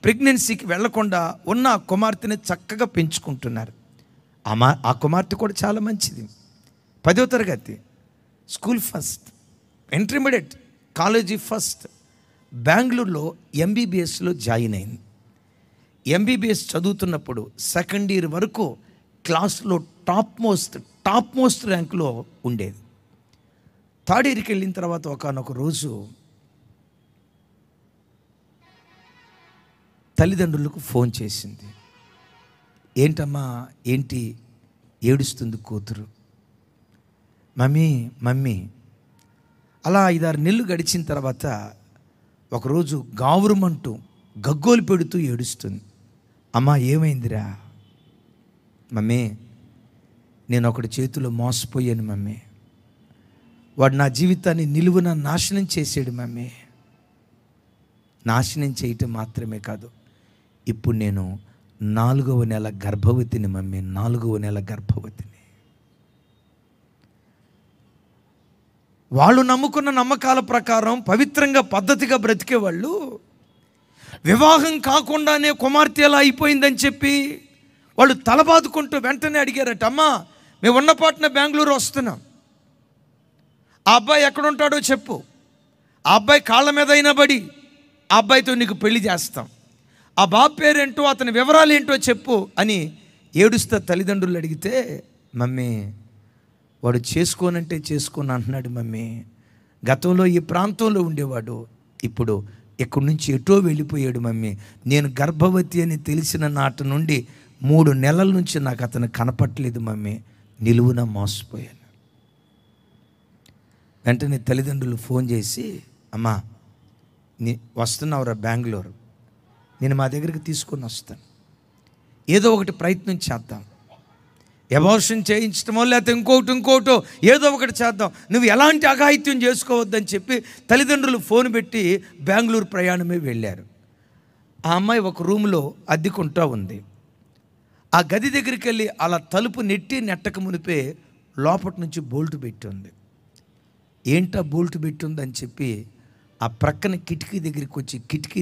ప్రెగ్నెన్సీకి వెళ్లకుండా ఉన్న ఆ కుమార్తెని చక్కగా పెంచుకుంటున్నారు. ఆ కుమార్తె కూడా చాలా మంచిది, 10వ తరగతి, school first, intermediate, college first, బెంగళూరులో ఎంబీబీఎస్లో జాయిన్ అయింది. ఎంబీబీఎస్ చదువుతున్నప్పుడు సెకండ్ ఇయర్ వరకు క్లాస్లో టాప్ మోస్ట్ ర్యాంకులో ఉండేది. థర్డ్ ఇయర్కి వెళ్ళిన తర్వాత ఒకనొక రోజు తల్లిదండ్రులకు ఫోన్ చేసింది. ఏంటమ్మా, ఏంటి ఏడుస్తుంది కూతురు? Mummy mummy. అలా 5-6 నెలలు గడిచిన తర్వాత ఒకరోజు గావురమంటూ గగ్గోలు పెడుతూ ఏడుస్తుంది. అమ్మా ఏమైందిరా? మమ్మీ నేను ఒకటి చేతిలో మోసపోయాను మమ్మీ. వాడు నా జీవితాన్ని నిలువున నాశనం చేసాడు మమ్మీ. నాశనం చేయటం మాత్రమే కాదు, ఇప్పుడు నేను 4వ నెల గర్భవతిని మమ్మీ, 4వ నెల గర్భవతిని. వాళ్ళు నమ్ముకున్న నమ్మకాల ప్రకారం పవిత్రంగా పద్ధతిగా బ్రతికేవాళ్ళు వివాహం కాకుండానే కుమార్తె ఎలా అయిపోయిందని చెప్పి వాళ్ళు తలబాదుకుంటూ వెంటనే అడిగారట, అమ్మా మేము ఉన్న పాటున బెంగళూరు వస్తున్నాం, ఆ అబ్బాయి ఎక్కడుంటాడో చెప్పు, ఆ అబ్బాయి కాళ్ళ మీద అయినా పడి ఆ అబ్బాయితో నీకు పెళ్లి చేస్తాం, ఆ బాబు పేరేంటో అతని వివరాలు ఏంటో చెప్పు అని ఏడుస్తా తల్లిదండ్రులు అడిగితే, మమ్మీ వాడు చేసుకోనంటే చేసుకోను అంటున్నాడు మమ్మీ. గతంలో ఈ ప్రాంతంలో ఉండేవాడు, ఇప్పుడు ఇక్కడి నుంచి ఎటో వెళ్ళిపోయాడు మమ్మీ. నేను గర్భవతి అని తెలిసిన నాటి నుండి 3 నెలల నుంచి నాకు అతను కనపట్లేదు మమ్మీ, నిలువున మోసపోయాను. వెంటనే తల్లిదండ్రులు ఫోన్ చేసి, అమ్మా వస్తున్నావురా బెంగళూరు, నేను మా దగ్గరికి తీసుకొని వస్తాను, ఏదో ఒకటి ప్రయత్నం చేద్దాం, అబార్షన్ చేయించడమో లేకపోతే ఇంకోటో ఏదో ఒకటి చేద్దాం, నువ్వు ఎలాంటి అఘాయిత్యం చేసుకోవద్దని చెప్పి తల్లిదండ్రులు ఫోన్ పెట్టి బెంగళూరు ప్రయాణమే వెళ్ళారు. ఆ అమ్మాయి ఒక రూమ్లో అద్దెకుంటూ ఉంది. ఆ గది దగ్గరికి వెళ్ళి అలా తలుపు నెట్టక మునిపే లోపటి నుంచి బోల్ట్ పెట్టి ఉంది. ఏంటా బోల్ట్ పెట్టి ఉందని చెప్పి ఆ ప్రక్కన కిటికీ దగ్గరికి వచ్చి కిటికీ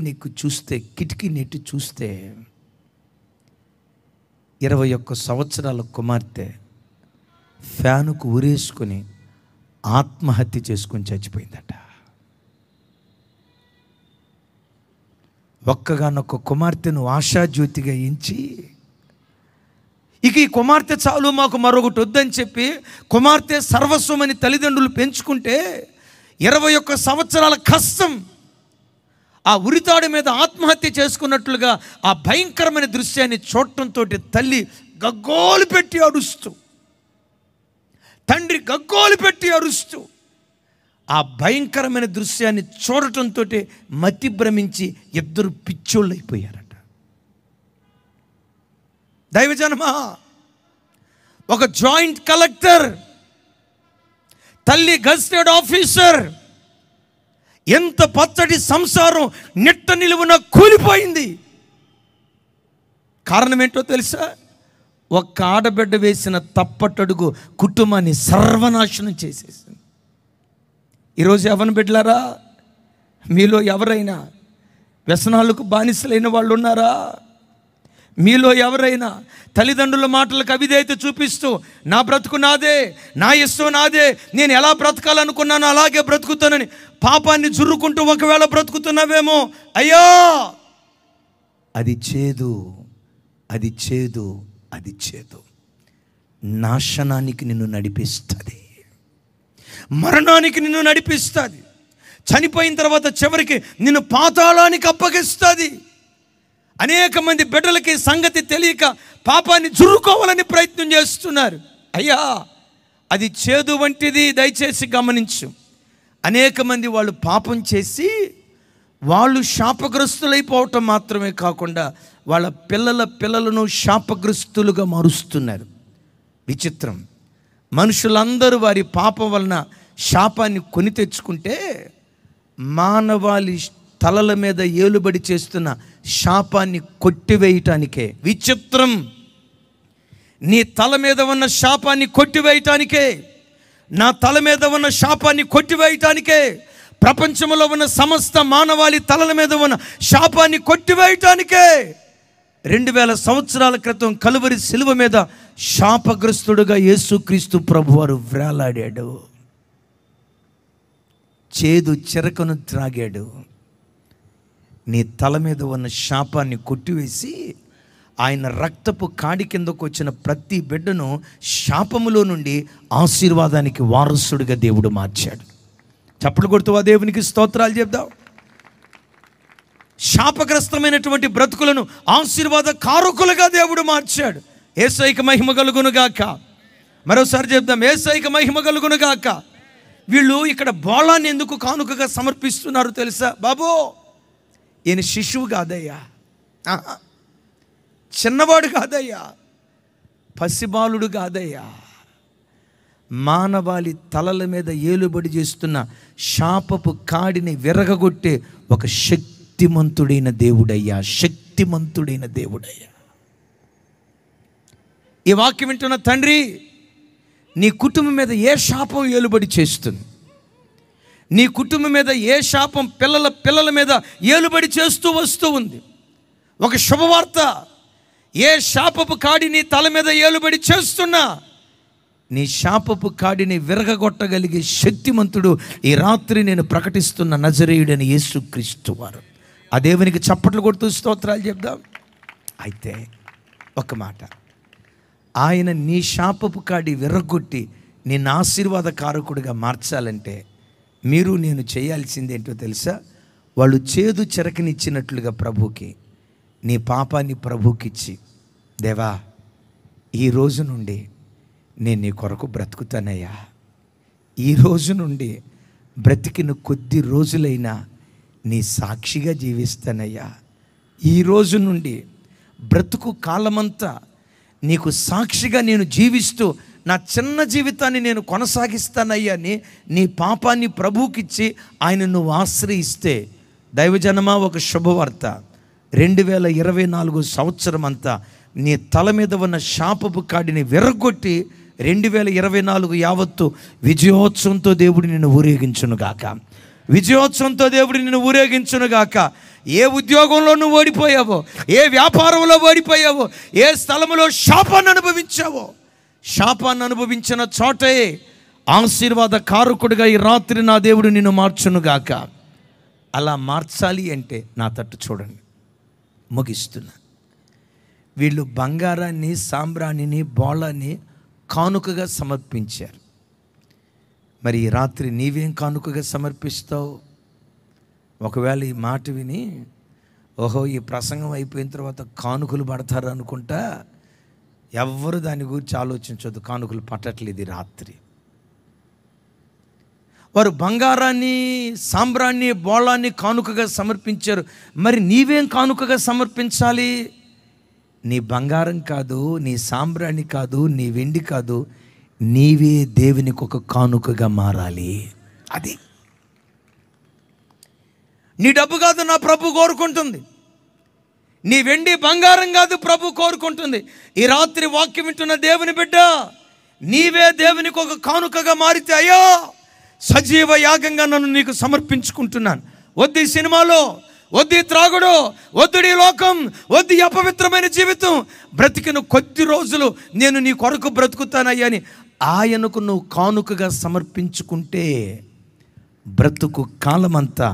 నెట్టి చూస్తే 21 సంవత్సరాల కుమార్తె ఫ్యానుకు ఉరేసుకొని ఆత్మహత్య చేసుకొని చచ్చిపోయిందట. ఒక్కగానొక్క కుమార్తెను ఆశాజ్యోతిగా ఎంచి, ఇక ఈ కుమార్తె చాలు మాకు మరొకటి వద్దని చెప్పి కుమార్తె సర్వస్వమని తల్లిదండ్రులు పెంచుకుంటే 21 సంవత్సరాల కష్టం ఆ ఉరితాడు మీద ఆత్మహత్య చేసుకున్నట్లుగా ఆ భయంకరమైన దృశ్యాన్ని చూడటంతో తల్లి గగ్గోలు పెట్టి అరుస్తూ, తండ్రి గగ్గోలు పెట్టి అరుస్తూ ఆ భయంకరమైన దృశ్యాన్ని చూడటంతో మతి భ్రమించి ఇద్దరు పిచ్చోళ్ళు అయిపోయారట. దైవజనమా, ఒక జాయింట్ కలెక్టర్, తల్లి గజిటెడ్ ఆఫీసర్, ఎంత పచ్చటి సంసారం నిట్ట నిలువున కూలిపోయింది. కారణం ఏంటో తెలుసా? ఒక్క ఆడబిడ్డ వేసిన తప్పటడుగు కుటుంబాన్ని సర్వనాశనం చేసేసింది. ఈరోజు యవ్వన బిడ్డలారా, మీలో ఎవరైనా వ్యసనాలకు బానిసలైన వాళ్ళు ఉన్నారా? మీలో ఎవరైనా తల్లిదండ్రుల మాటలకు అవిధేయత చూపిస్తూ నా బ్రతుకు నాదే, నా ఇష్టం నాదే, నేను ఎలా బ్రతకాలనుకున్నానో అలాగే బ్రతుకుతానని పాపాన్ని జుర్రుకుంటూ ఒకవేళ బ్రతుకుతున్నావేమో, అయ్యా అది చేదు, అది చేదు, అది చేదు. నాశనానికి నిన్ను నడిపిస్తుంది, మరణానికి నిన్ను నడిపిస్తుంది. చనిపోయిన తర్వాత చివరికి నిన్ను పాతాళానికి అప్పగిస్తుంది. అనేక మంది బిడ్డలకి సంగతి తెలియక పాపాన్ని జుర్రుకోవాలని ప్రయత్నం చేస్తున్నారు. అయ్యా అది చేదు వంటిది, దయచేసి గమనించు. అనేక మంది వాళ్ళు పాపం చేసి వాళ్ళు శాపగ్రస్తులైపోవటం మాత్రమే కాకుండా వాళ్ళ పిల్లలను శాపగ్రస్తులుగా మారుస్తున్నారు. విచిత్రం. మనుషులందరూ వారి పాపం వలన శాపాన్ని కొని తెచ్చుకుంటే మానవాళి తలల మీద ఏలుబడి చేస్తున్న శాపాన్ని కొట్టివేయటానికే. విచిత్రం. నీ తల మీద ఉన్న శాపాన్ని కొట్టివేయటానికే, నా తల మీద ఉన్న శాపాన్ని కొట్టివేయటానికే, ప్రపంచంలో ఉన్న సమస్త మానవాళి తలల మీద ఉన్న శాపాన్ని కొట్టివేయటానికే 2000 సంవత్సరాల క్రితం కలువరి శిలువ మీద శాపగ్రస్తుడుగా యేసుక్రీస్తు ప్రభువారు వేలాడాడు. చేదు చిరకను త్రాగాడు. నీ తల మీద ఉన్న శాపాన్ని కొట్టివేసి ఆయన రక్తపు కాడి కిందకు వచ్చిన ప్రతి బిడ్డను శాపములో నుండి ఆశీర్వాదానికి వారసుడిగా దేవుడు మార్చాడు. చప్పట్లు కొడుతూ ఆ దేవునికి స్తోత్రాలు చెప్దాం. శాపగ్రస్తమైనటువంటి బ్రతుకులను ఆశీర్వాద కారకులుగా దేవుడు మార్చాడు. యేసయ్యకి మహిమ కలుగును గాక. మరోసారి చెప్దాం, యేసయ్యకి మహిమ కలుగును గాక. వీళ్ళు ఇక్కడ బోళాన్ని ఎందుకు కానుకగా సమర్పిస్తున్నారు తెలుసా? బాబో, ఈయన శిశువు కాదయ్యా, చిన్నవాడు కాదయ్యా, పసిబాలుడు కాదయ్యా, మానవాళి తలల మీద ఏలుబడి చేస్తున్న శాపపు కాడిని విరగగొట్టే ఒక శక్తిమంతుడైన దేవుడయ్యా, శక్తిమంతుడైన దేవుడయ్యా. ఈ వాక్యం వింటున్న తండ్రి, నీ కుటుంబం మీద ఏ శాపం ఏలుబడి చేస్తుంది, నీ కుటుంబం మీద ఏ శాపం పిల్లల మీద ఏలుబడి చేస్తూ వస్తూ ఉంది, ఒక శుభవార్త, ఏ శాపపు కాడి నీ తల మీద ఏలుబడి చేస్తున్నా నీ శాపపు కాడిని విరగగొట్టగలిగే శక్తిమంతుడు ఈ రాత్రి నేను ప్రకటిస్తున్న నజరేయుడని యేసుక్రీస్తు వారు. ఆ దేవునికి చప్పట్లు కొడుతూ స్తోత్రాలు చెప్దాం. అయితే ఒక మాట, ఆయన నీ శాపపు కాడి విరగొట్టి నిన్ను ఆశీర్వాద కారకుడిగా మార్చాలంటే మీరు నేను చేయాల్సింది ఏంటో తెలుసా? వాళ్ళు చేదు చెరకనిచ్చినట్లుగా ప్రభుకి నీ పాపాన్ని ప్రభుకిచ్చి, దేవా ఈ రోజు నుండి నేను నీ కొరకు బ్రతుకుతానయ్యా, ఈ రోజు నుండి బ్రతికిన కొద్ది రోజులైనా నీ సాక్షిగా జీవిస్తానయ్యా, ఈ రోజు నుండి బ్రతుకు కాలమంతా నీకు సాక్షిగా నేను జీవిస్తూ నా చిన్న జీవితాన్ని నేను కొనసాగిస్తానయ్యా అని నీ పాపాన్ని ప్రభువుకిచ్చి ఆయన నువ్వు ఆశ్రయిస్తే, దైవజనమా ఒక శుభవార్త, 2024 సంవత్సరం అంతా నీ తల మీద ఉన్న శాపపు కాడిని విరగొట్టి 2024 యావత్తు విజయోత్సవంతో దేవుడు నిన్ను ఊరేగించునుగాక, విజయోత్సవంతో దేవుడు నిన్ను ఊరేగించునుగాక. ఏ ఉద్యోగంలో నువ్వు ఓడిపోయావో, ఏ వ్యాపారంలో ఓడిపోయావో, ఏ స్థలంలో శాపాన్ని అనుభవించావో, శాపాన్ని అనుభవించిన చోటే ఆశీర్వాద కారకుడిగా ఈ రాత్రి నా దేవుడు నిన్ను మార్చునుగాక. అలా మార్చాలి అంటే నా తట్టు చూడండి, ముగిస్తున్నా. వీళ్ళు బంగారాన్ని, సాంబ్రాణిని, బోళాన్ని కానుకగా సమర్పించారు. మరి ఈ రాత్రి నీవేం కానుకగా సమర్పిస్తావు? ఒకవేళ ఈ మాట విని ఓహో ఈ ప్రసంగం అయిపోయిన తర్వాత కానుకలు పడతారు అనుకుంటా, ఎవ్వరు దాని గురించి ఆలోచించొద్దు. కానుకలు పట్టట్లేదు ఈ రాత్రి. వారు బంగారాన్ని, సాంబ్రాన్ని, బోళాన్ని కానుకగా సమర్పించారు. మరి నీవేం కానుకగా సమర్పించాలి? నీ బంగారం కాదు, నీ సాంబ్రాణి కాదు, నీ వెండి కాదు, నీవే దేవునికి ఒక కానుకగా మారాలి. అది నీ డబ్బు కాదు నా ప్రభు కోరుకుంటుంది, నీ వెండి బంగారం కాదు ప్రభు కోరుకుంటుంది. ఈ రాత్రి వాక్యం వింటున్న దేవుని బిడ్డ, నీవే దేవునికి ఒక కానుకగా మారితే, అయ్యా సజీవ యాగంగా నన్ను నీకు సమర్పించుకుంటున్నాను. వద్దు ఈ సినిమాలో, వద్దు ఈ త్రాగుడు, వద్దు ఈ లోకం, వద్దు ఈ అపవిత్రమైన జీవితం, బ్రతికిన కొద్ది రోజులు నేను నీ కొరకు బ్రతుకుతానయ్యా అని ఆయనకు నువ్వు కానుకగా సమర్పించుకుంటే బ్రతుకు కాలమంతా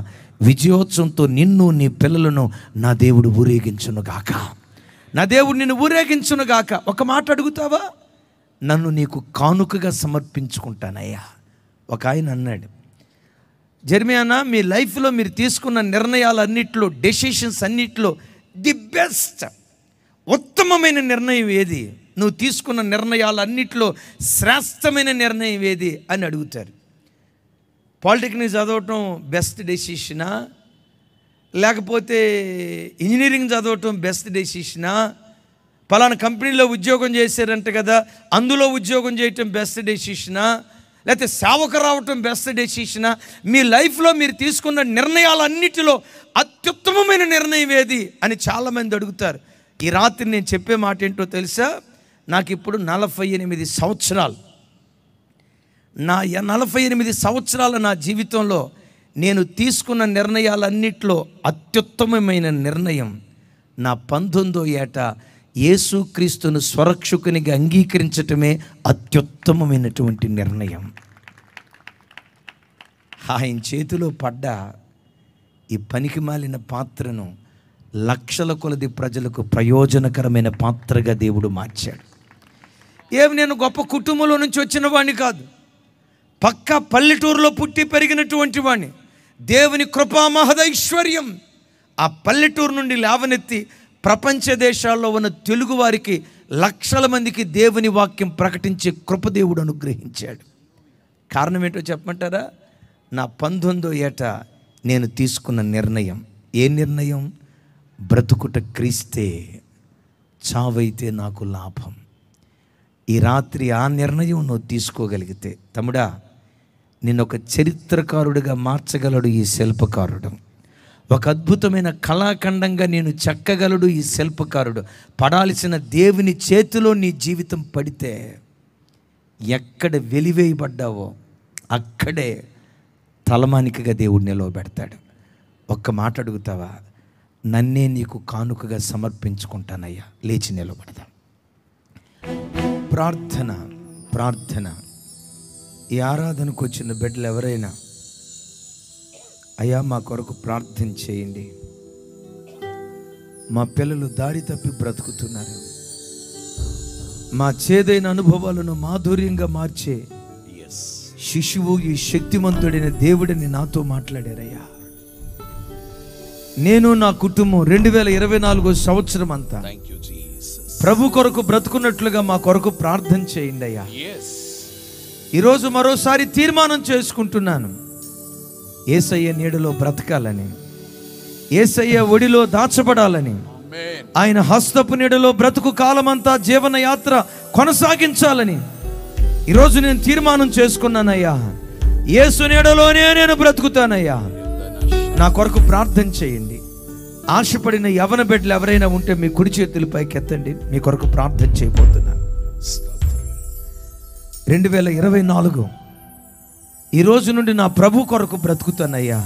విజయోత్సవంతో నిన్ను, నీ పిల్లలను నా దేవుడు ఊరేగించునుగాక, నా దేవుడు నిన్ను ఊరేగించునుగాక. ఒక మాట అడుగుతావా? నన్ను నీకు కానుకగా సమర్పించుకుంటానయ్యా. ఒక ఆయన అన్నాడు, జెర్మియా, మీ లైఫ్లో మీరు తీసుకున్న నిర్ణయాలన్నిట్లో, డెసిషన్స్ అన్నిట్లో ది బెస్ట్, ఉత్తమమైన నిర్ణయం ఏది? నువ్వు తీసుకున్న నిర్ణయాలన్నిట్లో శ్రేష్టమైన నిర్ణయం ఏది అని అడుగుతారు. పాలిటెక్నిక్ చదవటం బెస్ట్ డెసిషనా, లేకపోతే ఇంజనీరింగ్ చదవటం బెస్ట్ డెసిషనా, పలానా కంపెనీలో ఉద్యోగం చేశారంట కదా అందులో ఉద్యోగం చేయటం బెస్ట్ డెసిషనా, లేకపోతే సేవకు రావటం బెస్ట్ డెసిషనా? మీ లైఫ్లో మీరు తీసుకున్న నిర్ణయాలన్నిటిలో అత్యుత్తమమైన నిర్ణయం ఏది అని చాలామంది అడుగుతారు. ఈ రాత్రి నేను చెప్పే మాట ఏంటో తెలుసా? నాకు ఇప్పుడు 48 సంవత్సరాలు. నా 48 సంవత్సరాల నా జీవితంలో నేను తీసుకున్న నిర్ణయాలన్నిట్లో అత్యుత్తమమైన నిర్ణయం నా 19వ ఏట యేసుక్రీస్తును స్వరక్షకునిగా అంగీకరించటమే అత్యుత్తమమైనటువంటి నిర్ణయం. ఆయన చేతిలో పడ్డ ఈ పనికిమాలిన పాత్రను లక్షల కొలది ప్రజలకు ప్రయోజనకరమైన పాత్రగా దేవుడు మార్చాడు. నేను గొప్ప కుటుంబంలో నుంచి వచ్చిన వాడిని కాదు, పక్క పల్లెటూరులో పుట్టి పెరిగినటువంటి వాడిని. దేవుని కృపా మహదైశ్వర్యం ఆ పల్లెటూరు నుండి లేవనెత్తి ప్రపంచ దేశాల్లో ఉన్న తెలుగు వారికి లక్షల మందికి దేవుని వాక్యం ప్రకటించే కృప దేవుడు అనుగ్రహించాడు. కారణం ఏంటో చెప్పమంటారా? నా 19వ ఏట నేను తీసుకున్న నిర్ణయం. ఏ నిర్ణయం? బ్రతుకుట క్రీస్తే, చావైతే నాకు లాభం. ఈ రాత్రి ఆ నిర్ణయం నువ్వు తీసుకోగలిగితే, తమ్ముడా, నేను ఒక చరిత్రకారుడిగా మార్చగలడు ఈ శిల్పకారుడు. ఒక అద్భుతమైన కళాఖండంగా నేను చెక్కగలడు ఈ శిల్పకారుడు. పడాల్సిన దేవుని చేతిలో నీ జీవితం పడితే, ఎక్కడ వెలివేయబడ్డావో అక్కడే తలమానికగా దేవుడు నిలవబెడతాడు. ఒక్క మాట అడుగుతావా? నన్నే నీకు కానుకగా సమర్పించుకుంటానయ్యా. లేచి నిలబడదాం. ప్రార్థన, ప్రార్థన. ఈ ఆరాధనకు వచ్చిన బిడ్డలు ఎవరైనా, అయ్యా మా కొరకు ప్రార్థన చేయండి, మా పిల్లలు దారి తప్పి బ్రతుకుతున్నారు, మా చేదైన అనుభవాలను మాధుర్యంగా మార్చే శిశువు ఈ శక్తిమంతుడైన దేవుడిని నాతో మాట్లాడారయ్యా. నేను నా కుటుంబం 2024 సంవత్సరం అంతా ప్రభు కొరకు బ్రతుకున్నట్లుగా మా కొరకు ప్రార్థన చేయండి అయ్యా. ఈరోజు మరోసారి తీర్మానం చేసుకుంటున్నాను, యేసయ్య నీడలో బ్రతకాలని, యేసయ్య ఒడిలో దాచబడాలని, ఆయన హస్తపు నీడలో బ్రతుకు కాలమంతా జీవన యాత్ర కొనసాగించాలని ఈరోజు నేను తీర్మానం చేసుకున్నానయ్యా. యేసు నీడలోనే నేను బ్రతుకుతానయ్యా. నా కొరకు ప్రార్థన చేయండి. ఆశపడిన యవన బిడ్డలు ఎవరైనా ఉంటే మీ కుడి చేతుల పైకి ఎత్తండి. మీ కొరకు ప్రార్థన చేయబోతున్నాను. 2024 ఈ రోజు నుండి నా ప్రభు కొరకు బ్రతుకుతానయ్యా.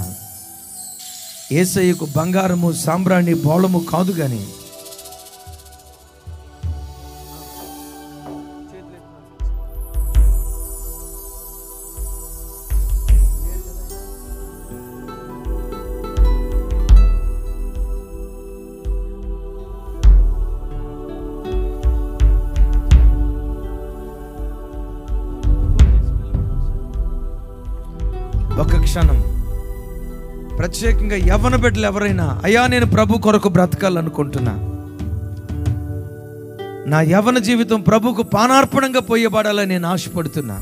యేసయ్యకు బంగారము, సాంబ్రాణి, బోళము కాదు కానీ ఒక క్షణం ప్రత్యేకంగా యవ్వన బిడ్డలు ఎవరైనా, అయ్యా నేను ప్రభు కొరకు బ్రతకాలనుకుంటున్నా, నా యవ్వన జీవితం ప్రభుకు పానార్పణంగా పోయబడాలని నేను ఆశపడుతున్నా,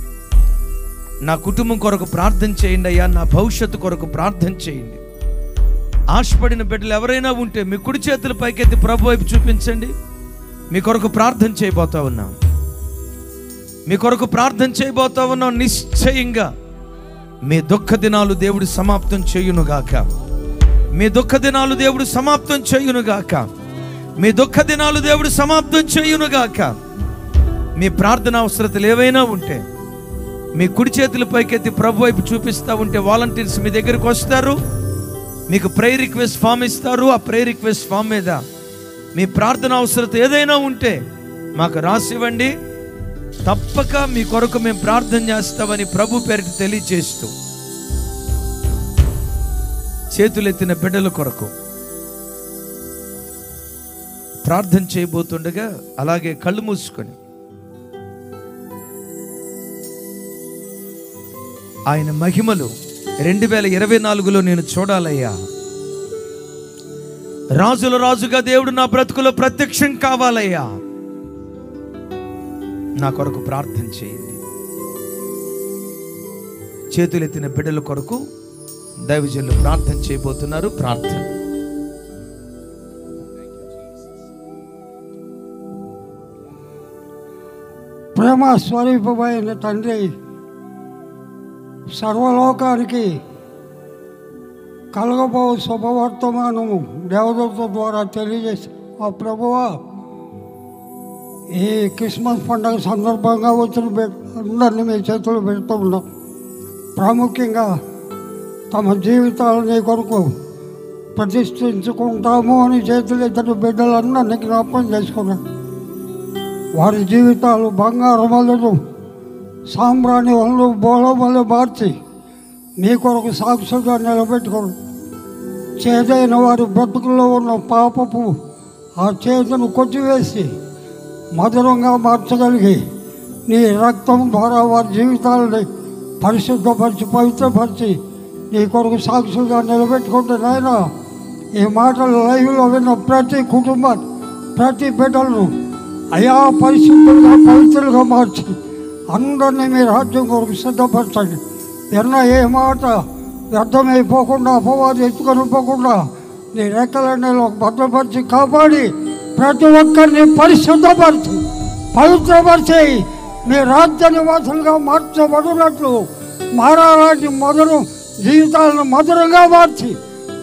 నా కుటుంబం కొరకు ప్రార్థన చేయండి అయ్యా, నా భవిష్యత్తు కొరకు ప్రార్థన చేయండి. ఆశపడిన బిడ్డలు ఎవరైనా ఉంటే మీ కుడి చేతుల పైకెత్తి ప్రభు వైపు చూపించండి. మీ కొరకు ప్రార్థన చేయబోతా ఉన్నాం. మీ కొరకు ప్రార్థన చేయబోతా ఉన్నాం. నిశ్చయంగా మీ దుఃఖ దినాలు దేవుడు సమాప్తం చేయునుగాక. మీ దుఃఖ దినాలు దేవుడు సమాప్తం చేయునుగాక. మీ దుఃఖ దినాలు దేవుడు సమాప్తం చేయునుగాక. మీ ప్రార్థన అవసరతలు ఏవైనా ఉంటే మీ కుడి చేతుల పైకెత్తి ప్రభు వైపు చూపిస్తూ ఉంటే వాలంటీర్స్ మీ దగ్గరికి వస్తారు. మీకు ప్రేయర్ రిక్వెస్ట్ ఫామ్ ఇస్తారు. ఆ ప్రేయర్ రిక్వెస్ట్ ఫామ్ మీద మీ ప్రార్థన అవసరత ఏదైనా ఉంటే మాకు రాసివ్వండి. తప్పక మీ కొరకు మేము ప్రార్థన చేస్తామని ప్రభు పేరిట తెలియజేస్తూ, చేతులెత్తిన బిడ్డల కొరకు ప్రార్థన చేయబోతుండగా అలాగే కళ్ళు మూసుకొని ఆయన మహిమలు 2024లో నేను చూడాలయ్యా. రాజుల రాజుగా దేవుడు నా బ్రతుకులో ప్రత్యక్షం కావాలయ్యా. నా కొరకు ప్రార్థన చేయండి. చేతులెత్తిన బిడ్డల కొరకు దైవజనులు ప్రార్థన చేయబోతున్నారు. ప్రార్థన. ప్రేమ స్వరూపమైన తండ్రి, సర్వలోకానికి కలగబో శుభవర్తమానము దేవదూత ద్వారా తెలియజేసి, ఆ ప్రభువా, ఈ క్రిస్మస్ పండుగ సందర్భంగా వచ్చిన అందరినీ మీ చేతులు పెడుతూ ఉన్నాం. ప్రాముఖ్యంగా తమ జీవితాలు నీ కొరకు ప్రతిష్ఠించుకుంటాము అని చేతులు ఇద్దరు బిడ్డలందరినీ జ్ఞాపకం చేసుకున్నాం. వారి జీవితాలు బంగారు వలలు, సాంబ్రాణి వలలు, బోళ మార్చి నీ కొరకు సాక్షులుగా నిలబెట్టుకోండి. చేదైన వారి బ్రతుకుల్లో ఉన్న పాపపు ఆ చేతును కొట్టివేసి మధురంగా మార్చగలిగి నీ రక్తం ద్వారా వారి జీవితాలని పరిశుద్ధపరిచి పవిత్రపరిచి నీ కొరకు సాక్షులుగా నిలబెట్టుకుంటే నాయన, ఈ మాటలు లైవ్లో విన్న ప్రతి కుటుంబాన్ని, ప్రతి బిడ్డలను అయా పరిశుద్ధులుగా పవిత్రులుగా మార్చి అందరినీ మీ రాజ్యం కొరకు సిద్ధపరచండి. ఎన్న ఏ మాట వ్యర్థమైపోకుండా అపవాది ఎత్తుకొని పోకుండా నీ రెక్కలన్నీ భద్రపరిచి కాపాడి ప్రతి ఒక్కరిని పరిశుద్ధపరిచి పవిత్రపరిచి మీ రాజ్య నివాసులుగా మార్చబడినట్లు మారాలాంటి మొదలు జీవితాలను మధురంగా మార్చి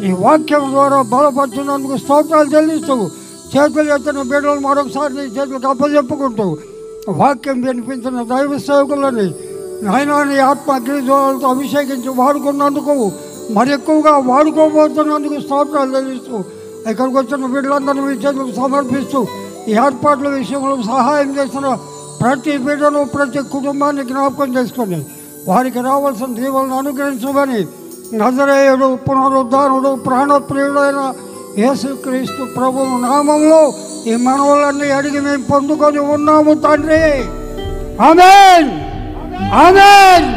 నీ వాక్యం ద్వారా బలపరిచినందుకు స్తోత్రాలు చెల్లిస్తూ చేతులు ఎత్తిన బిడ్డలు మరొకసారి నీ చేతులకు అప్పచెప్పుకుంటూ వాక్యం వినిపించిన దైవ సేవకులని నాయనా నీ ఆత్మ అగ్నిజ్వాలతో అభిషేకించి వాడుకున్నందుకు మరి ఎక్కువగా వాడుకోబోతున్నందుకు స్తోత్రాలు చెల్లిస్తూ ఇక్కడికి వచ్చిన బిడ్డలందరినీ మీ చేతులకు సమర్పిస్తూ ఈ ఏర్పాట్ల విషయంలో సహాయం చేసిన ప్రతి బిడ్డను ప్రతి కుటుంబాన్ని జ్ఞాపకం చేసుకొని వారికి రావాల్సిన దీవులను అనుగ్రహించమని నజరేయుడు పునరుద్ధానుడు ప్రాణప్రియుడైన యేసుక్రీస్తు ప్రభువు నామంలో ఈ మనవులన్నీ అడిగి మేము పొందుకొని ఉన్నాము తండ్రి. ఆమేన్ ఆమేన్.